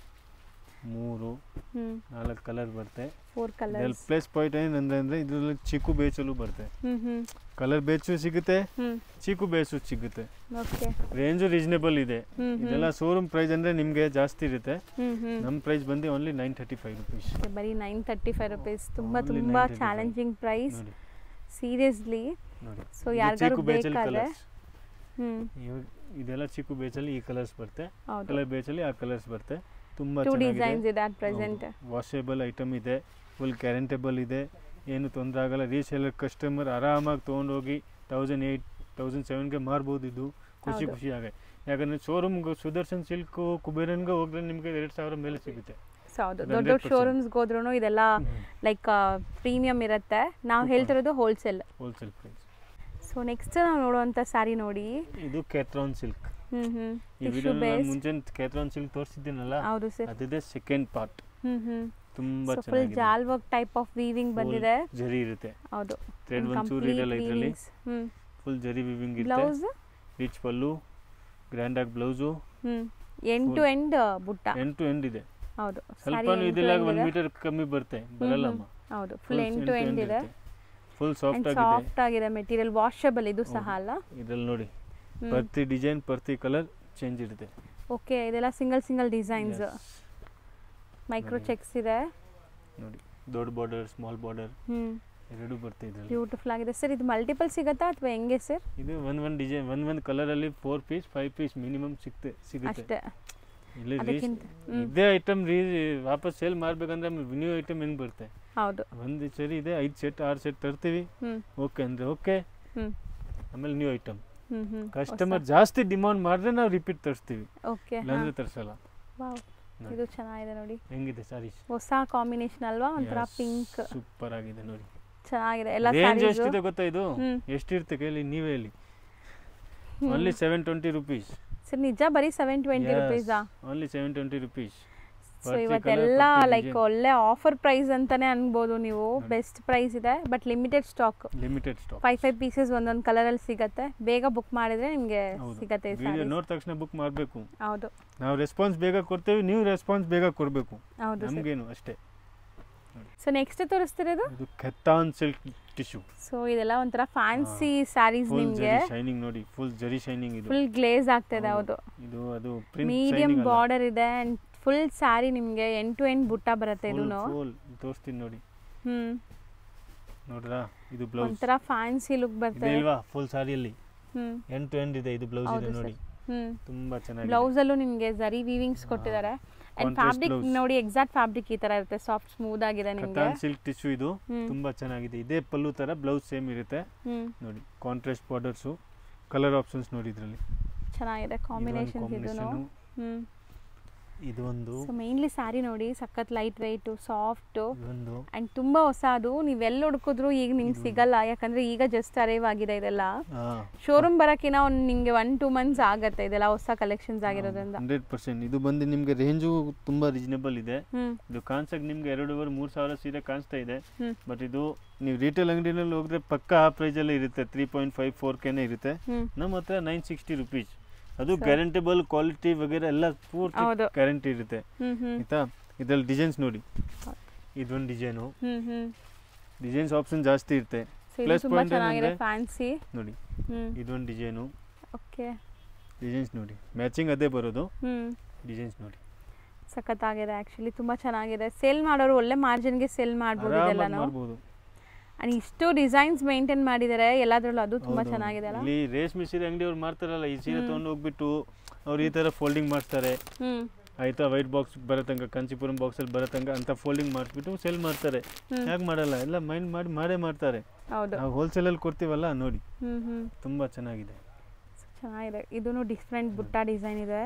4 ಕಲರ್ ಬರುತ್ತೆ. 4 ಕಲರ್ಸ್. ಪ್ಲಸ್ ಪಾಯಿಂಟ್ ಏನಂದ್ರೆ ಇದರಲ್ಲಿ ಚೀಕು ಬೇಚಲು ಬರುತ್ತೆ. ಕಲರ್ ಬೇಚು ಸಿಗುತ್ತೆ, ಚೀಕು ಬೇಚು ಸಿಗುತ್ತೆ. ರೇಂಜ್ ರೀಸನೇಬಲ್ ಇದೆ. ಇದೆಲ್ಲ ಶೋರೂಮ್ ಪ್ರೈಸ್ ಅಂದ್ರೆ ನಿಮ್ಗೆ ಜಾಸ್ತಿ ಇರುತ್ತೆ. ನಮ್ಮ ಪ್ರೈಸ್ ಬಂದು ಓನ್ಲಿ 935 ರುಪೀಸ್. ಬರೀ 935 ರುಪೀಸ್. ತುಂಬಾ ಚಾಲೆಂಜಿಂಗ್ ಪ್ರೈಸ್ ಸೀರಿಯಸ್ಲಿ. ಸೊ ಯಾರಿಗಾರು ಬೇಕಾದ್ರೆ ಇದೆಲ್ಲ ಚಿಕ್ಕು ಬೇಚಲ್ಲಿ ಈ ಕಲರ್ಸ್ ಬರುತ್ತೆ, ಕಲರ್ ಬೇಚಲ್ಲಿ ಆ ಕಲರ್ಸ್ ಬರುತ್ತೆ. ತುಂಬಾ ಚೆನ್ನಾಗಿದೆ. ವಾಷೇಬಲ್ ಐಟಮ್ ಇದೆ, ಫುಲ್ ಗ್ಯಾರಂಟೇಬಲ್ ಇದೆ, ಏನು ತೊಂದರೆ ಆಗಲ್ಲ. ರೀಸೇಲರ್ ಕಸ್ಟಮರ್ ಆರಾಮಾಗಿ ತೊಗೊಂಡೋಗಿ 1800 1700ಗೆ ಮಾರ್ಬೋದು. ಇದು ಖುಷಿಯಾಗಿ. ಯಾಕಂದರೆ ಶೋರೂಮ್ಗೆ ಸುದರ್ಶನ್ ಸಿಲ್ಕ್ ಕುಬೇರನ್ಗೆ ಹೋದ್ರೆ ನಿಮಗೆ 2000 ಮೇಲೆ ಸಿಗುತ್ತೆ. ದೊಡ್ಡ ಶೋರೂಮ್ಸ್ಗೆ ಹೋದ್ರೂ ಇದೆಲ್ಲ ಲೈಕ್ ಪ್ರೀಮಿಯಂ ಇರುತ್ತೆ. ನಾವು ಹೇಳ್ತಿರೋದು ಹೋಲ್ಸೇಲ್ ಪ್ರೈಸ್. ಸೊ ನೆಕ್ಸ್ಟ್ ನಾವು ನೋಡುವಂಥ ಸ್ಯಾರಿ ನೋಡಿ. ಇದು ಕ್ಯಾಥ್ರಾನ್ ಸಿಲ್ಕ್. ಈ ವಿಡಿಯೋದಲ್ಲಿ ನಾನು ಮುಂಚೆ ಕ್ಯಾಥ್ರಾನ್ ಸಿಲ್ಕ್ ತೋರಿಸಿದ್ದೀನಲ್ಲ, ಅದಿದೆ ಸೆಕೆಂಡ್ ಪಾರ್ಟ್. ತುಂಬಾ ಚೆನ್ನಾಗಿದೆ. ಫುಲ್ ಜಾಲ್ ವರ್ಕ್ ಟೈಪ್ ಆಫ್ ವೀವಿಂಗ್ ಬಂದಿದೆ. ಜರಿ ಇರುತ್ತೆ. ಹೌದು, ಥ್ರೆಡ್ ಒಂಚೂರು ಇರಲ್ಲ ಇದರಲ್ಲಿ. ಫುಲ್ ಜರಿ ವೀವಿಂಗ್ ಇರುತ್ತೆ. ಬ್ಲೌಸ್ ರಿಚ್ ಪಲ್ಲು, ಗ್ರ್ಯಾಂಡ್ ಆಗಿ ಬ್ಲೌಸು, ಎಂಡ್ ಟು ಎಂಡ್ ಬುಟ್ಟ. ಎಂಡ್ ಟು ಎಂಡ್ ಇದೆ. ಹೌದು, ಸ್ವಲ್ಪ ಇದೆಲ್ಲ 1 ಮೀಟರ್ ಕಮ್ಮಿ ಬರುತ್ತೆ, ಬರಲ್ಲಮ್ಮ. ಹೌದು, ಫುಲ್ ಎಂಡ್ ಟು ಎಂಡ್ ಇದೆ. ಫುಲ್ ಸಾಫ್ಟ್ ಆಗಿದೆ ಮೆಟೀರಿಯಲ್. ವಾಷಬಲ್ ಇದು ಸಹ ಅಲ್ಲ. ಇದರಲ್ಲಿ ನೋಡಿ ಪ್ರತಿ ಡಿಸೈನ್ ಪ್ರತಿ ಕಲರ್ ಚೇಂಜ್ ಇರುತ್ತೆ. ಓಕೆ, ಇದೆಲ್ಲ ಸಿಂಗಲ್ ಡಿಸೈನ್ಸ್. ಮೈಕ್ರೋ ಚೆಕ್ಸ್ ಇದೆ ನೋಡಿ. ದೊಡ್ಡ ಬಾರ್ಡರ್, ಸ್ಮಾಲ್ ಬಾರ್ಡರ್ ಎರಡು ಬರುತ್ತೆ ಇದರಲ್ಲಿ. ಬ್ಯೂಟಿಫುಲ್ ಆಗಿದೆ ಸರ್. ಇದು ಮಲ್ಟಿಪಲ್ ಸಿಗುತ್ತಾ ಅಥವಾ ಹೆಂಗೆ ಸರ್? ಇದು ಒಂದು ಡಿಸೈನ್ ಒಂದು ಕಲರ್ ಅಲ್ಲಿ 4 ಪೀಸ್ 5 ಪೀಸ್ ಮಿನಿಮಮ್ ಸಿಗುತ್ತೆ ಅಷ್ಟೇ. ಇಲ್ಲಿ ಇದೇ ಐಟಮ್ ವಾಪಸ್ ಸೇಲ್ ಮಾಡಬೇಕಂದ್ರೆ ನ್ಯೂ ಐಟಮ್ ಹೆಂಗೆ ಬರುತ್ತೆ? ಹೌದು ಒಂದು ಸರಿ ಇದೆ 5 ಸೆಟ್ 6 ಸೆಟ್ ತರ್ತೀವಿ ಓಕೆ ಅಂದರೆ ಓಕೆ, ಆಮೇಲೆ ನ್ಯೂ ಐಟಮ್. ಕಸ್ಟಮರ್ ಜಾಸ್ತಿ ಡಿಮಾಂಡ್ ಮಾಡಿದ್ರೆ ನಾವು ರಿಪೀಟ್ ತರಿಸ್ತೀವಿ, ಇಲ್ಲಾಂದ್ರೆ ತರಿಸಲ್ಲ. ಇದು ಚೆನ್ನಾಗಿದೆ ನೋಡಿ, ಹೆಂಗಿದೆ ಸಾರೀಸ್, ಹೊಸ ಕಾಂಬಿನೇಷನ್ ಅಲ್ವಾ, ಒಂಥರ ಪಿಂಕ್, ಸೂಪರ್ ಆಗಿದೆ ನೋಡಿ. ಚೆನ್ನಾಗಿದೆ. ಎಲ್ಲ ರೇಂಜ್ ಎಷ್ಟಿದೆ ಗೊತ್ತಾ ಇದು? ಎಷ್ಟಿರುತ್ತೆ ಕೇಳಿ ನೀವೇ ಹೇಳಿ. Only 720 rupees. ಸರ್ ನಿಜ ಬರೀ 720 rupees? Only 720 rupees. ಸೊ ಇವತ್ತೆಲ್ಲ ಲೈಕ್ ಒಳ್ಳೆ ಆಫರ್ ಪ್ರೈಸ್ ಅಂತಾನೆ ಅನ್ಬೋದು ನೀವು. ಬೆಸ್ಟ್ ಪ್ರೈಸ್ ಇದೆ, ಬಟ್ ಲಿಮಿಟೆಡ್ ಸ್ಟಾಕ್. 5 ಪೀಸಸ್ ಒಂದೊಂದು ಕಲರ್ ಅಲ್ಲಿ ಸಿಗತ್ತೆ. ಬೇಗ ಬುಕ್ ಮಾಡಿದ್ರೆ ನಿಮಗೆ ಸಿಗತ್ತೆ. ವಿಡಿಯೋ ನೋಡಿದ ತಕ್ಷಣ ಬುಕ್ ಮಾಡಬೇಕು. ಹೌದು, ನಾವು ರೆಸ್ಪಾನ್ಸ್ ಬೇಗ ಕೊಡ್ತೇವೆ, ನೀವು ರೆಸ್ಪಾನ್ಸ್ ಬೇಗ ಕೊಡಬೇಕು. ಹೌದು, ನಮಗೇನು ಅಷ್ಟೇ. ಸೊ ನೆಕ್ಸ್ಟ್ ತೋರಿಸ್ತಿರೋದು ಇದು ಕತಾನ್ ಸಿಲ್ಕ್ ಟಿಶ್ಯೂ. ಸೊ ಇದೆಲ್ಲ ಒಂಥರ ಫ್ಯಾನ್ಸಿ ಸ್ಯಾರೀಸ್ ನಿಮಗೆ. ಶೈನಿಂಗ್ ನೋಡಿ, ಫುಲ್ ಜರಿ ಶೈನಿಂಗ್, ಇದು ಫುಲ್ ಗ್ಲೇಸ್ ಆಗ್ತಿದೆ. ಹೌದು, ಇದು ಅದು ಪ್ರಿಂಟ್ ಮೀಡಿಯಂ ಬಾರ್ಡರ್ ಇದೆ ಅಂಡ್ ಫುಲ್ ಸ್ಯಾರಿ ನಿಮಗೆ ಎಂಡ್ ಟು ಎಂಡ್ ಬುಟ್ಟ ಬರುತ್ತೆ. ಇದೂನು ಫುಲ್ ತೋರಿಸ್ತೀನಿ ನೋಡಿ. ನೋಡ್ರಾ, ಇದು ಬ್ಲೌಸ್ ಒಂಥರ ಫ್ಯಾನ್ಸಿ ಲುಕ್ ಬರ್ತದೆ ಇಲ್ವಾ? ಫುಲ್ ಸಾರಿಯಲ್ಲಿ ಎಂಡ್ ಟು ಎಂಡ್ ಇದೆ. ಇದು ಬ್ಲೌಸ್ ಇದೆ ನೋಡಿ, ತುಂಬಾ ಚೆನ್ನಾಗಿದೆ. ಬ್ಲೌಸ್ ಅಲ್ಲೂ ನಿಮಗೆ ಜರಿ ವೀವಿಂಗ್ಸ್ ಕೊಟ್ಟಿದ್ದಾರೆ. ಅಂಡ್ ಫ್ಯಾಬ್ರಿಕ್ ನೋಡಿ, ಎಕ್ಸಾಕ್ಟ್ ಫ್ಯಾಬ್ರಿಕ್ ಈ ತರ ಇರುತ್ತೆ, ಸಾಫ್ಟ್ ಸ್ಮೂತ್ ಆಗಿದೆ ನಿಮಗೆ. ಕತಾನ್ ಸಿಲ್ಕ್ ಟಿಶ್ಯೂ ಇದು ತುಂಬಾ ಚೆನ್ನಾಗಿದೆ. ಇದೇ ಪಲ್ಲು ತರ ಬ್ಲೌಸ್ ಸೇಮ್ ಇರುತ್ತೆ ನೋಡಿ. ಕಾಂಟ್ರಾಸ್ಟ್ ಬಾರ್ಡರ್ಸ್, ಕಲರ್ ಆಪ್ಷನ್ಸ್ ನೋಡಿ ಇದರಲ್ಲಿ ಚೆನ್ನಾಗಿದೆ. ಕಾಂಬಿನೇಷನ್ಸ್ ಇದೂನು. ಇದು ಒಂದು ಮೇನ್ಲಿ ಸ್ಯಾರಿ ನೋಡಿ, ಸಖತ್ ಲೈಟ್ ವೆಯ್ಟ್, ಸಾಫ್ಟ್ ಅಂಡ್ ತುಂಬಾ ಹೊಸದು. ನೀವೆಲ್ಲ ಹುಡುಕಿದ್ರು ಈಗ ನಿಮ್ಗೆ ಸಿಗಲ್ಲ, ಯಾಕಂದ್ರೆ ಈಗ ಜಸ್ಟ್ ಅರೈವ್ ಆಗಿದೆ ಇದೆಲ್ಲ. ಶೋರೂಮ್ ಬರಕಿನ ಒಂದು ನಿಮಗೆ 1-2 months ಆಗತ್ತೆ ಇದೆಲ್ಲ ಹೊಸ ಕಲೆಕ್ಷನ್ಸ್ ಆಗಿರೋದ್ರಿಂದ. 100%. ಇದು ಬಂದು ನಿಮ್ಗೆ ರೇಂಜು ತುಂಬಾ ರೀಸನೇಬಲ್ ಇದೆ. ಇದು ಕಾನ್ಸೆಪ್ಟ್ ನಿಮ್ಗೆ 2,500-3 ಸಾವಿರ ಸೀರೆ ಕಾಣಿಸ್ತಾ ಇದೆ, ಬಟ್ ಇದು ನೀವು ರಿಟೇಲ್ ಅಂಗಡಿನಲ್ಲಿ ಹೋದ್ರೆ ಪಕ್ಕ ಆ ಪ್ರೈಸ್ ಅಲ್ಲಿ ಇರುತ್ತೆ. 3.54K ಇರುತ್ತೆ. ನಮ್ಮ ಹತ್ರ 960 rupees. ಅದು ಗ್ಯಾರಂಟೇಬಲ್ ಕ್ವಾಲಿಟಿ ವಗೇರೆ ಎಲ್ಲ ಪೂರ್ತಿ ಗ್ಯಾರಂಟಿ ಇರುತ್ತೆ ಆಯ್ತಾ. ಇದ್ರಲ್ಲಿ ಡಿಸೈನ್ಸ್ ನೋಡಿ, ಇದೊಂದು ಡಿಸೈನ್ಸ್ ಆಪ್ಷನ್ ಜಾಸ್ತಿ ಇರುತ್ತೆ. ಪ್ಲಸ್ ಪಾಯಿಂಟ್ ಏನಂದ್ರೆ ಫ್ಯಾನ್ಸಿ ನೋಡಿ, ಇದೊಂದು ಡಿಸೈನ್ಸ್ ನೋಡಿ, ಮ್ಯಾಚಿಂಗ್ ಅದೇ ಬರೋದು. ಡಿಸೈನ್ಸ್ ನೋಡಿ, ಸಖತ್ತಾಗಿದೆ. ಆಕ್ಚುಲಿ ತುಂಬಾ ಚೆನ್ನಾಗಿದೆ. ಸೇಲ್ ಮಾಡೋರು ಒಳ್ಳೆ ಮಾರ್ಜಿನ್ಗೆ ಸೇಲ್ ಮಾಡ್ಬೋದು ಇದೆಲ್ಲನೂ. ಅಂಡ್ ಇಷ್ಟು ಡಿಸೈನ್ಸ್ ಮೇಂಟೈನ್ ಮಾಡಿದ್ದಾರೆ ಎಲ್ಲಾದ್ರಲ್ಲೂ, ಅದು ತುಂಬಾ ಚೆನ್ನಾಗಿದೆ ಅಲ್ಲ. ಇಲ್ಲಿ ರೇಷ್ಮೆ ಸೀರೆ ಅಂಗಡಿಯವ್ರು ಮಾಡ್ತಾರಲ್ಲ, ಈ ಸೀರೆ ತಗೊಂಡು ಹೋಗ್ಬಿಟ್ಟು ಅವ್ರು ಈ ತರ ಫೋಲ್ಡಿಂಗ್ ಮಾಡ್ತಾರೆ ಆಯ್ತಾ. ವೈಟ್ ಬಾಕ್ಸ್ ಬರತಂಗ, ಕಂಚಿಪುರಂ ಬಾಕ್ಸ್ ಅಲ್ಲಿ ಬರತಂಗ ಅಂತ ಫೋಲ್ಡಿಂಗ್ ಮಾಡಿಬಿಟ್ಟು ಸೇಲ್ ಮಾಡ್ತಾರೆ. ಯಾಕೆ ಮಾಡಲ್ಲ? ಎಲ್ಲ ಮೈಂಡ್ ಮಾಡಿ ಮಾಡೇ ಮಾಡ್ತಾರೆ. ನಾವು ಹೋಲ್ಸೇಲ್ ಅಲ್ಲಿ ಕೊಡ್ತೀವಲ್ಲ ನೋಡಿ, ತುಂಬಾ ಚೆನ್ನಾಗಿದೆ. ಇದೂನು ಡಿಫ್ರೆಂಟ್ ಬುಟ್ಟ ಡಿಸೈನ್ ಇದೆ.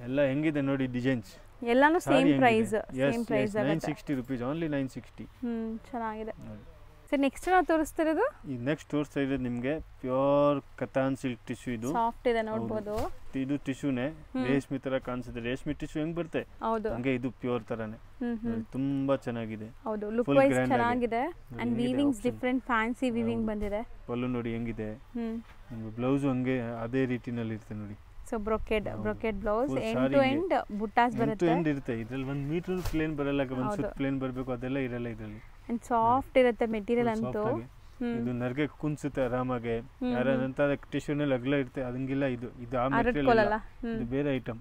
ಎಲ್ಲ ಹೆಂಗಿದೆ ನೋಡಿ ಡಿಸೈನ್ಸ್, ಎಲ್ಲಾನು ಸೇಮ್ ಪ್ರೈಸ್. 960 rupees, only 960. ಚೆನ್ನಾಗಿದೆ. ಸರ್ ನೆಕ್ಸ್ಟ್ ನಾವು ತೋರಿಸ್ತಿರೋದು, ಈ ನೆಕ್ಸ್ಟ್ ತೋರಿಸ್ತಾ ಇರೋದು ನಿಮಗೆ ಪ್ಯೂರ್ ಕತಾನ್ ಸಿಲ್ಕ್ ಟಿಶ್ಯೂ. ಇದು ಸಾಫ್ಟ್ ಇದೆ ನೋಡಬಹುದು. ಇದು ಟಿಶ್ಯೂನೇ ರೇಷ್ಮೆ ತರ ಕಾಣಿಸುತ್ತೆ. ರೇಷ್ಮೆ ಟಿಶ್ಯೂ ಹೆಂಗ್ ಬರುತ್ತೆ ಹಂಗೆ ಇದು ಪ್ಯೂರ್ ತರಾನೇ. ತುಂಬಾ ಚೆನ್ನಾಗಿದೆ. ಹೌದು, ಲುಕ್ ವೈಸ್ ಚೆನ್ನಾಗಿದೆ. And weavings different fancy weaving ಬಂದಿದೆ. ಪಲ್ಲು ನೋಡಿ ಹೆಂಗಿದೆ, ಬ್ಲೌಸ್ ಹಂಗೆ ಅದೇ ರೀತಿನಲ್ಲಿ ಇರುತ್ತೆ ನೋಡಿ. So brocade blouse, end to end ಬುಟ್ಟಾಸ್ ಬರುತ್ತೆ. ಎಂಡ್ ಇರುತ್ತೆ. ಇದರಲ್ಲಿ 1 ಮೀಟರ್ ಪ್ಲೇನ್ ಬರಲ್ಲ, ಒಂದು ಸುತ್ತ ಪ್ಲೇನ್ ಬರಬೇಕು, ಅದೆಲ್ಲ ಇರಲ್ಲ ಇದರಲ್ಲಿ. ಅಂಡ್ ಸಾಫ್ಟ್ ಇರುತ್ತೆ ಮೆಟೀರಿಯಲ್ ಅಂತೂ. ಇದು ನರ್ಗೆ ಕುನ್ಸುತ್ತೆ ಆರಾಮಾಗಿ. ಯಾರಂತ ಟಿಶ್ಯೂನಲ್ಲಿ ಅಗಲ ಇರುತ್ತೆ, ಅದಂಗಿಲ್ಲ. ಇದು ಆ ಮೆಟೀರಿಯಲ್ ಅಲ್ಲ, ಇದು ಬೇರೆ ಐಟಮ್,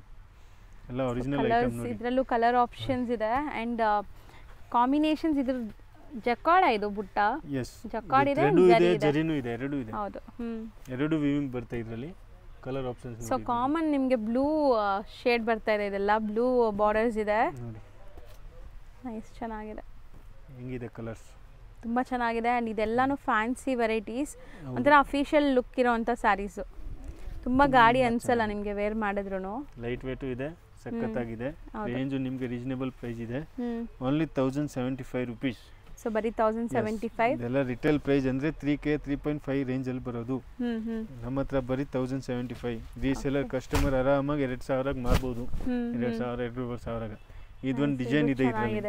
ಎಲ್ಲ ಒರಿಜಿನಲ್ ಐಟಮ್ ನೋಡಿ. ಇದರಲ್ಲೂ ಕಲರ್ ಆಪ್ಷನ್ಸ್ ಇದೆ ಅಂಡ್ ಕಾಂಬಿನೇಷನ್ಸ್. ಇದ್ರ ಜಕಾರ್ಡ್ ಇದು ಬುಟ್ಟ. ಜಕಾರ್ಡ್ ಇದೆ, ಜರಿನೂ ಇದೆ, ಎರಡೂ ಇದೆ. ಹೌದು, ಎರಡು ವೀವಿಂಗ್ ಬರುತ್ತೆ ಇದರಲ್ಲಿ. ಕಲರ್ ಆಪ್ಷನ್ಸ್ ಸೊ ಕಾಮನ್ ನಿಮಗೆ ಬ್ಲೂ ಶೇಡ್ ಬರ್ತಾ ಇದೆ. ಇದೆಲ್ಲ ಬ್ಲೂ ಬಾರ್ಡರ್ಸ್ ಇದೆ ನೋಡಿ. ನೈಸ್, ಚೆನ್ನಾಗಿದೆ. ಹೆಂಗಿದೆ ಕಲರ್ಸ್, ತುಂಬಾ ಚೆನ್ನಾಗಿದೆ. ಅಂಡ್ ಇದೆಲ್ಲಾನು ಫ್ಯಾನ್ಸಿ ವೆರೈಟೀಸ್, ಒಂಥರ ಅಫಿಷಿಯಲ್ ಲುಕ್ ಇರೋಂಥ ಸ್ಯಾರೀಸು. ತುಂಬಾ ಗಾಡಿ ಅನ್ಸಲ್ಲ ನಿಮಗೆ ವೇರ್ ಮಾಡಿದ್ರು. ಲೈಟ್ ವೇಟ್ ಇದೆ, ಸಖತ್ತಾಗಿದೆ. ರೇಂಜ್ ನಿಮಗೆ ರೀಸನೇಬಲ್ ಪ್ರೈಸ್ ಇದೆ. Only 1075 rupees. ಸೊ ಬರೀ 1075. ಇದೆಲ್ಲ ರಿಟೇಲ್ ಪ್ರೈಸ್ ಅಂದ್ರೆ 3K 3.5 ರೇಂಜ್ ಅಲ್ಲಿ ಬರೋದು. ನಮ್ಮ ಹತ್ರ ಬರೀ 1075. ರೀಸೇಲರ್ ಕಸ್ಟಮರ್ ಆರಾಮಾಗಿ 2000 ಮಾರ್ಬೋದು. 2000 2,500. ಇದೊಂದು ಡಿಸೈನ್ ಇದೆ ಇದರಲ್ಲಿ.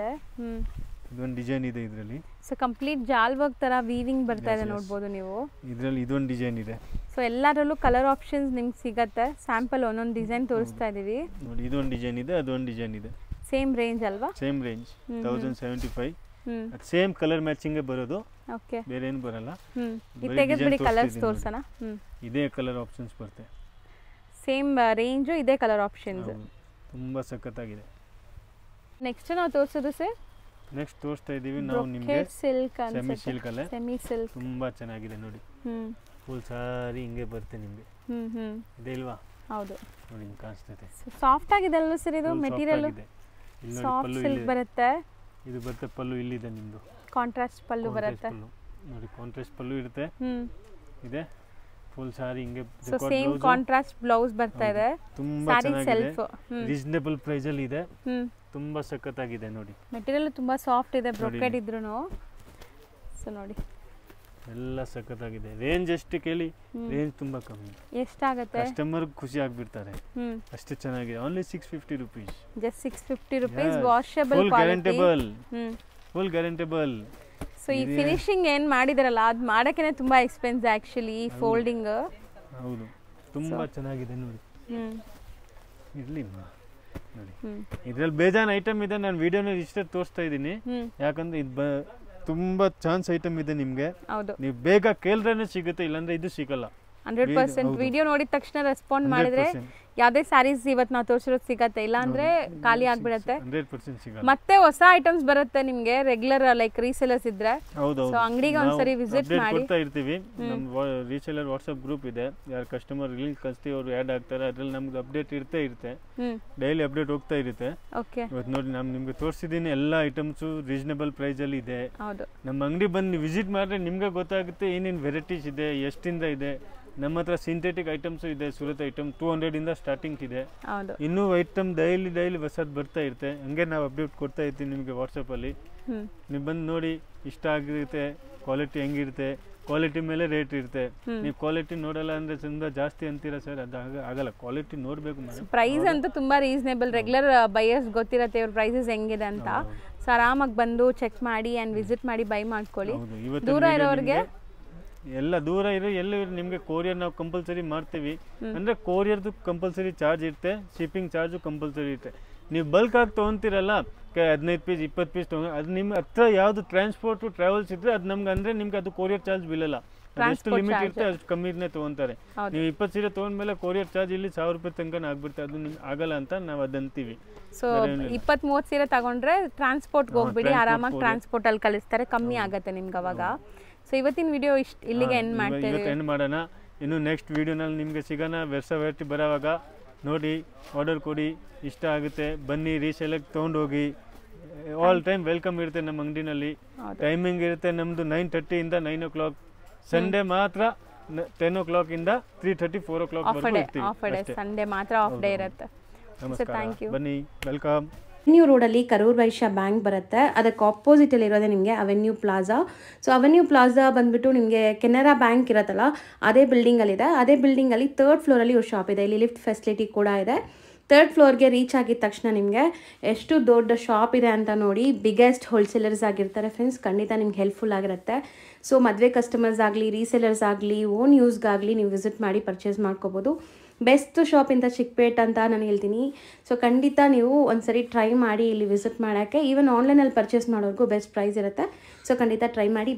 ಇದೊಂದು ಡಿಸೈನ್ ಇದೆ ಇದರಲ್ಲಿ. ಸೊ ಕಂಪ್ಲೀಟ್ ಜಾಲ್ ವರ್ಕ್ ತರ ವೀವಿಂಗ್ ಬರ್ತಾ ಇದೆ ನೋಡಬಹುದು ನೀವು. ಇದರಲ್ಲಿ ಇದೊಂದು ಡಿಸೈನ್ ಇದೆ. ಸೊ ಎಲ್ಲದರಲ್ಲೂ ಕಲರ್ ಆಪ್ಷನ್ಸ್ ನಿಮ್ಗೆ ಸಿಗುತ್ತೆ. ಸ್ಯಾಂಪಲ್ ಒಂದೊಂದು ಡಿಸೈನ್ ತೋರಿಸ್ತಾ ಇದೀವಿ ನೋಡಿ. ಇದೊಂದು ಡಿಸೈನ್ ಇದೆ, ಅದೊಂದು ಡಿಸೈನ್ ಇದೆ. ಸೇಮ್ ರೇಂಜ್ ಅಲ್ವಾ? Same range 1075. Same colour matching ಬರೋದು, ಓಕೆ, ಬೇರೆ ಏನು ಬರಲ್ಲ. ಇದು ತೆಗೆದ್ಬಿಡಿ, ಕಲರ್ಸ್ ತೋರ್ಸೋಣ. ಇದೇ ಕಲರ್ ಆಪ್ಷನ್ಸ್ ಬರುತ್ತೆ. ಸೇಮ್ ರೇಂಜ್, ಇದೇ ಕಲರ್ ಆಪ್ಷನ್ಸ್. ತುಂಬಾ ಸಖತ್ತಾಗಿದೆ. ನೆಕ್ಸ್ಟ್ ನಾವು ತೋರಿಸೋದು ಸರ್, ನೆಕ್ಸ್ಟ್ ತೋರಿಸ್ತಾ ಇದೀವಿ ನಾವು ನಿಮಗೆ ಸಿಲ್ಕ್, ಸೆಮಿ ಸಿಲ್ಕ್ ಅಲ್ಲೇ. ಸೆಮಿ ಸಿಲ್ಕ್ ತುಂಬಾ ಚೆನ್ನಾಗಿದೆ ನೋಡಿ. ಫುಲ್ ಸಾರಿ ಹಿಂಗೆ ಬರುತ್ತೆ ನಿಮಗೆ. ಇದೆ ಇಲ್ವಾ? ಹೌದು ನೋಡಿ, ಹಿಂಗೆ ಕಾಣಿಸ್ತೈತೆ. ಸಾಫ್ಟ್ ಆಗಿದೆ ಅಲ್ವಾ ಸರ್ ಇದು ಮೆಟೀರಿಯಲ್? ಸಾಫ್ಟ್ ಸಿಲ್ಕ್ ಬರುತ್ತೆ. ಇದು ಬರುತ್ತೆ ಪಲ್ಲು ಇಲ್ಲಿದೆ ನಿಮ್ದು. ಕಾಂಟ್ರಾಸ್ಟ್ ಪಲ್ಲು ಬರುತ್ತೆ ನೋಡಿ, ಕಾಂಟ್ರಾಸ್ಟ್ ಪಲ್ಲು ಇರುತ್ತೆ. ಇದೆ ಫುಲ್ ಸಾರಿ ಹಿಂಗೆ ಸೊ ಸೇಮ್ ಕಾಂಟ್ರಾಸ್ಟ್ ಬ್ಲೌಸ್ ಬರ್ತಾ ಇದೆ. ತುಂಬಾ ಚೆನ್ನಾಗಿದೆ, ರೀಸನೇಬಲ್ ಪ್ರೈಸ್ ಅಲ್ಲಿ ಇದೆ, ತುಂಬಾ ಸಖತ್ತಾಗಿದೆ ನೋಡಿ. ಮೆಟೀರಿಯಲ್ ತುಂಬಾ ಸಾಫ್ಟ್ ಇದೆ, ಬ್ರೊಕೆಡ್ ಇದ್ರೂನು. ಸೊ ನೋಡಿ ಎಲ್ಲ ಸಖತ್ತಾಗಿದೆ. ರೇಂಜ್ ಎಷ್ಟು ಕೇಳಿ, ರೇಂಜ್ ತುಂಬಾ ಕಮ್ಮಿ. ಎಷ್ಟಾಗುತ್ತೆ? ಕಸ್ಟಮರ್ ಖುಷಿ ಆಗ್ಬಿಡ್ತಾರೆ, ಅಷ್ಟು ಚೆನ್ನಾಗಿದೆ. Only 650 rupees. Just 650 rupees. Washable quality, full guaranteeable. So ಈ ಫಿನಿಶಿಂಗ್ ಏನು ಮಾಡಿದಾರಲ್ಲ ಅದು ಮಾಡೋಕ್ಕೇ ತುಂಬ ಎಕ್ಸ್ಪೆನ್ಸಿವ್ ಆ್ಯಕ್ಚುಲಿ. ಫೋಲ್ಡಿಂಗ್ ಹೌದು, ತುಂಬ ಚೆನ್ನಾಗಿದೆ ನೋಡಿ. ಇರಲಿ ನೋಡಿ, ಇದರಲ್ಲಿ ಬೇಜಾನ್ ಐಟಮ್ ಇದೆ. ನಾನು ವಿಡಿಯೋನ ಇಷ್ಟೇ ತೋರಿಸ್ತಾ ಇದ್ದೀನಿ, ಯಾಕಂದ್ರೆ ಇದು ತುಂಬ ಚಾನ್ಸ್ ಐಟಮ್ ಇದೆ ನಿಮಗೆ. ನೀವು ಬೇಗ ಕೇಳಿದ್ರೇನೆ ಸಿಗುತ್ತೆ, ಇಲ್ಲಾಂದ್ರೆ ಇದು ಸಿಗಲ್ಲ. 100% ವಿಡಿಯೋ ನೋಡಿದ ತಕ್ಷಣ ರೆಸ್ಪಾಂಡ್ ಮಾಡಿದ್ರೆ ಯಾವುದೇ ಸ್ಯಾರೀಸ್ ಇವತ್ತು ನಾವು ತೋರಿಸಿರೋದು ಸಿಗತ್ತೆ, ಇಲ್ಲ ಅಂದ್ರೆ ಖಾಲಿ ಆಗ್ಬಿಡತ್ತೆ. 100% ಸಿಗಲ್ಲ. ಮತ್ತೆ ಹೊಸ ಐಟಮ್ಸ್ ಬರುತ್ತೆ ನಿಮಗೆ ರೆಗ್ಯುಲರ್ ಲೈಕ್ ರೀಸೇಲರ್ಸ್ ಇದ್ರೆ. ಸೊ ಅಂಗಡಿಗೆ ಒಂದ್ಸರಿ ವಿಸಿಟ್ ಮಾಡಿ ಕೊಡ್ತಾ ಇರ್ತೀವಿ. ನಮ್ಮ ರೀಸೇಲರ್ ವಾಟ್ಸ್ಆಪ್ ಗ್ರೂಪ್ ಇದೆ, ಯಾರು ಕಸ್ಟಮರ್ ಲಿಂಕ್ ಕಳಿಸ್ತೀವಿ ಅವರು ಆ್ಯಡ್ ಆಗ್ತಾರೆ. ಅದ್ರಲ್ಲಿ ನಮ್ಗೆ ಅಪ್ಡೇಟ್ ಇರುತ್ತೆ, ಡೈಲಿ ಅಪ್ಡೇಟ್ ಹೋಗ್ತಾ ಇರುತ್ತೆ. ಇವತ್ತು ನೋಡಿ ನಾನು ನಿಮ್ಗೆ ತೋರಿಸಿದ್ದೀನಿ, ಎಲ್ಲ ಐಟಮ್ಸು ರೀಸನೇಬಲ್ ಪ್ರೈಸ್ ಅಲ್ಲಿ ಇದೆ. ನಮ್ಮ ಅಂಗಡಿ ಬಂದು ವಿಸಿಟ್ ಮಾಡಿದ್ರೆ ನಿಮ್ಗೆ ಗೊತ್ತಾಗುತ್ತೆ ಏನೇನು ವೆರೈಟೀಸ್ ಇದೆ, ಎಷ್ಟಿಂದ ಇದೆ. ನಮ್ಮ ಹತ್ರ ಸಿಂಥೆಟಿಕ್ ಐಟಮ್ಸ್ ಇದೆ, ಸೂರತ್ ಐಟಮ್ 200 ಇಂದ ಸ್ಟಾರ್ಟಿಂಗ್ ಇದೆ. ಇನ್ನೂ ಐಟಮ್ ಡೈಲಿ ಹೊಸದು ಬರ್ತಾ ಇರುತ್ತೆ. ಹಂಗೆ ನಾವು ಅಪ್ಡೇಟ್ ಕೊಡ್ತಾ ಇರ್ತೀವಿ ನಿಮಗೆ ವಾಟ್ಸಪ್ ಅಲ್ಲಿ. ನೀವು ಬಂದು ನೋಡಿ, ಇಷ್ಟ ಆಗಿರುತ್ತೆ, ಕ್ವಾಲಿಟಿ ಹೆಂಗಿರುತ್ತೆ, ಕ್ವಾಲಿಟಿ ಮೇಲೆ ರೇಟ್ ಇರುತ್ತೆ. ನೀವು ಕ್ವಾಲಿಟಿ ನೋಡಲ್ಲ ಅಂದ್ರೆ ತುಂಬಾ ಜಾಸ್ತಿ ಅಂತೀರಾ ಸರ್, ಅದು ಆಗಲ್ಲ. ಕ್ವಾಲಿಟಿ ನೋಡ್ಬೇಕು. ಪ್ರೈಸ್ ಅಂತೂ ತುಂಬಾ ರೀಸನೇಬಲ್. ರೆಗ್ಯುಲರ್ ಬೈಯರ್ಸ್ ಗೊತ್ತಿರತ್ತೆ ಇವ್ರ ಪ್ರೈಸಸ್ ಹೆಂಗಿದೆ ಅಂತ. ಸೊ ಆರಾಮಾಗಿ ಬಂದು ಚೆಕ್ ಮಾಡಿ ಅಂಡ್ ವಿಸಿಟ್ ಮಾಡಿ ಬೈ ಮಾಡ್ಕೊಳ್ಳಿ. ದೂರ ಇರೋರಿಗೆ ಎಲ್ಲ ದೂರ ಇರೋ ಎಲ್ಲಿ ನಿಮಗೆ ಕೊರಿಯರ್ ನಾವು ಕಂಪಲ್ಸರಿ ಮಾಡ್ತೀವಿ. ಅಂದ್ರೆ ಕೊರಿಯರ್ದು ಕಂಪಲ್ಸರಿ ಚಾರ್ಜ್ ಇರುತ್ತೆ, ಶಿಪ್ಪಿಂಗ್ ಚಾರ್ಜು ಕಂಪಲ್ಸರಿ ಇರುತ್ತೆ. ನೀವು ಬಲ್ಕ್ ಆಗಿ ತೊಗೊಂತೀರಲ್ಲ, 15 ಪೀಸ್ 20 ಪೀಸ್ ತೊಗೊಂಡು, ಅದು ನಿಮ್ಮ ಹತ್ರ ಯಾವುದು ಟ್ರಾನ್ಸ್ಪೋರ್ಟ್ ಟ್ರಾವೆಲ್ಸ್ ಇದ್ರೆ ಅದು ನಮ್ಗೆ ಅಂದ್ರೆ ನಿಮ್ಗೆ ಅದು ಕೊರಿಯರ್ ಚಾರ್ಜ್ ಬೀಳಲ್ಲ. ಎಷ್ಟು ಲಿಮಿಟ್ ಇರುತ್ತೆ ಅಷ್ಟು ಕಮ್ಮಿನೇ ತೊಗೊಂತಾರೆ. ನೀವು 20 ಸೀರೆ ತೊಗೊಂಡ್ಮೇಲೆ ಕೊರಿಯರ್ ಚಾರ್ಜ್ ಇಲ್ಲಿ 1000 ರೂಪಾಯಿ ತನಕ ಆಗ್ಬಿಡುತ್ತೆ. ಅದು ನಿಮ್ಗೆ ಆಗಲ್ಲ ಅಂತ ನಾವು ಅದಂತೀವಿ. ಸೊ 20-30 ಸೀರೆ ತಗೊಂಡ್ರೆ ಟ್ರಾನ್ಸ್ಪೋರ್ಟ್ಗೆ ಹೋಗ್ಬಿಡಿ, ಆರಾಮಾಗಿ ಟ್ರಾನ್ಸ್ಪೋರ್ಟ್ ಅಲ್ಲಿ ಕಳಿಸ್ತಾರೆ, ಕಮ್ಮಿ ಆಗುತ್ತೆ ನಿಮ್ಗೆ ಅವಾಗ. ಸೊ ಇವತ್ತಿನ ವಿಡಿಯೋ ಇಲ್ಲಿಗೆ ಎಂಡ್ ಮಾಡ್ತೇವೆ. ಎಂಡ್ ಮಾಡೋಣ. ಇನ್ನು ನೆಕ್ಸ್ಟ್ ವಿಡಿಯೋನಲ್ಲಿ ನಿಮಗೆ ಸಿಗೋಣ. ವೆರೈಟಿ ಬರೋವಾಗ ನೋಡಿ, ಆರ್ಡರ್ ಕೊಡಿ, ಇಷ್ಟ ಆಗುತ್ತೆ ಬನ್ನಿ, ರೀಸೇಲಾಗಿ ತೊಗೊಂಡೋಗಿ. ಆಲ್ ಟೈಮ್ ವೆಲ್ಕಮ್ ಇರುತ್ತೆ ನಮ್ಮ ಅಂಗಡಿನಲ್ಲಿ. ಟೈಮಿಂಗ್ ಇರುತ್ತೆ ನಮ್ಮದು 9:30 ಇಂದ 9 o'clock. ಸಂಡೇ ಮಾತ್ರ 10 o'clock ಇಂದ 3:30 4 o'clock ಇರ್ತೀವಿ. ಸಂಡೇ ಮಾತ್ರ ಆಫ್ ಡೇ ಇರುತ್ತೆ. ನಮಸ್ಕಾರ, ಬನ್ನಿ, ವೆಲ್ಕಮ್. ಅವೆನ್ಯೂ ರೋಡಲ್ಲಿ ಕರೂರ್ ವೈಶ್ಯ ಬ್ಯಾಂಕ್ ಬರುತ್ತೆ, ಅದಕ್ಕೆ ಆಪೋಸಿಟಲ್ಲಿ ಇರೋದೇ ನಿಮಗೆ avenue plaza. So avenue plaza ಬಂದುಬಿಟ್ಟು ನಿಮಗೆ ಕೆನರಾ ಬ್ಯಾಂಕ್ ಇರುತ್ತಲ್ಲ ಅದೇ ಬಿಲ್ಡಿಂಗಲ್ಲಿದೆ. ಅದೇ ಬಿಲ್ಡಿಂಗಲ್ಲಿ 3rd ಫ್ಲೋರಲ್ಲಿ ಇವ್ರ ಶಾಪ್ ಇದೆ. ಇಲ್ಲಿ ಲಿಫ್ಟ್ ಫೆಸಿಲಿಟಿ ಕೂಡ ಇದೆ. 3rd ಫ್ಲೋರ್ಗೆ ರೀಚ್ ಆಗಿದ ತಕ್ಷಣ ನಿಮಗೆ ಎಷ್ಟು ದೊಡ್ಡ ಶಾಪ್ ಇದೆ ಅಂತ ನೋಡಿ. ಬಿಗ್ಗೆಸ್ಟ್ ಹೋಲ್ಸೇಲರ್ಸ್ ಆಗಿರ್ತಾರೆ ಫ್ರೆಂಡ್ಸ್, ಖಂಡಿತ ನಿಮ್ಗೆ ಹೆಲ್ಪ್ಫುಲ್ ಆಗಿರುತ್ತೆ. ಸೊ ಮದುವೆ ಕಸ್ಟಮರ್ಸ್ ಆಗಲಿ, ರೀಸೇಲರ್ಸ್ ಆಗಲಿ, ಓನ್ ಯೂಸ್ಗಾಗಲಿ ನೀವು ವಿಸಿಟ್ ಮಾಡಿ ಪರ್ಚೇಸ್ ಮಾಡ್ಕೋಬೋದು. ಬೆಸ್ಟ್ ಶಾಪ್ ಇಂದ ಚಿಕ್ಕಪೇಟ್ ಅಂತ ನಾನು ಹೇಳ್ತೀನಿ. ಸೊ ಖಂಡಿತ ನೀವು ಒಂದ್ಸರಿ ಟ್ರೈ ಮಾಡಿ ಇಲ್ಲಿ ವಿಸಿಟ್ ಮಾಡೋಕ್ಕೆ. ಈವನ್ ಆನ್ಲೈನಲ್ಲಿ ಪರ್ಚೇಸ್ ಮಾಡೋರ್ಗೂ ಬೆಸ್ಟ್ ಪ್ರೈಸ್ ಇರುತ್ತೆ. ಸೊ ಖಂಡಿತ ಟ್ರೈ ಮಾಡಿ.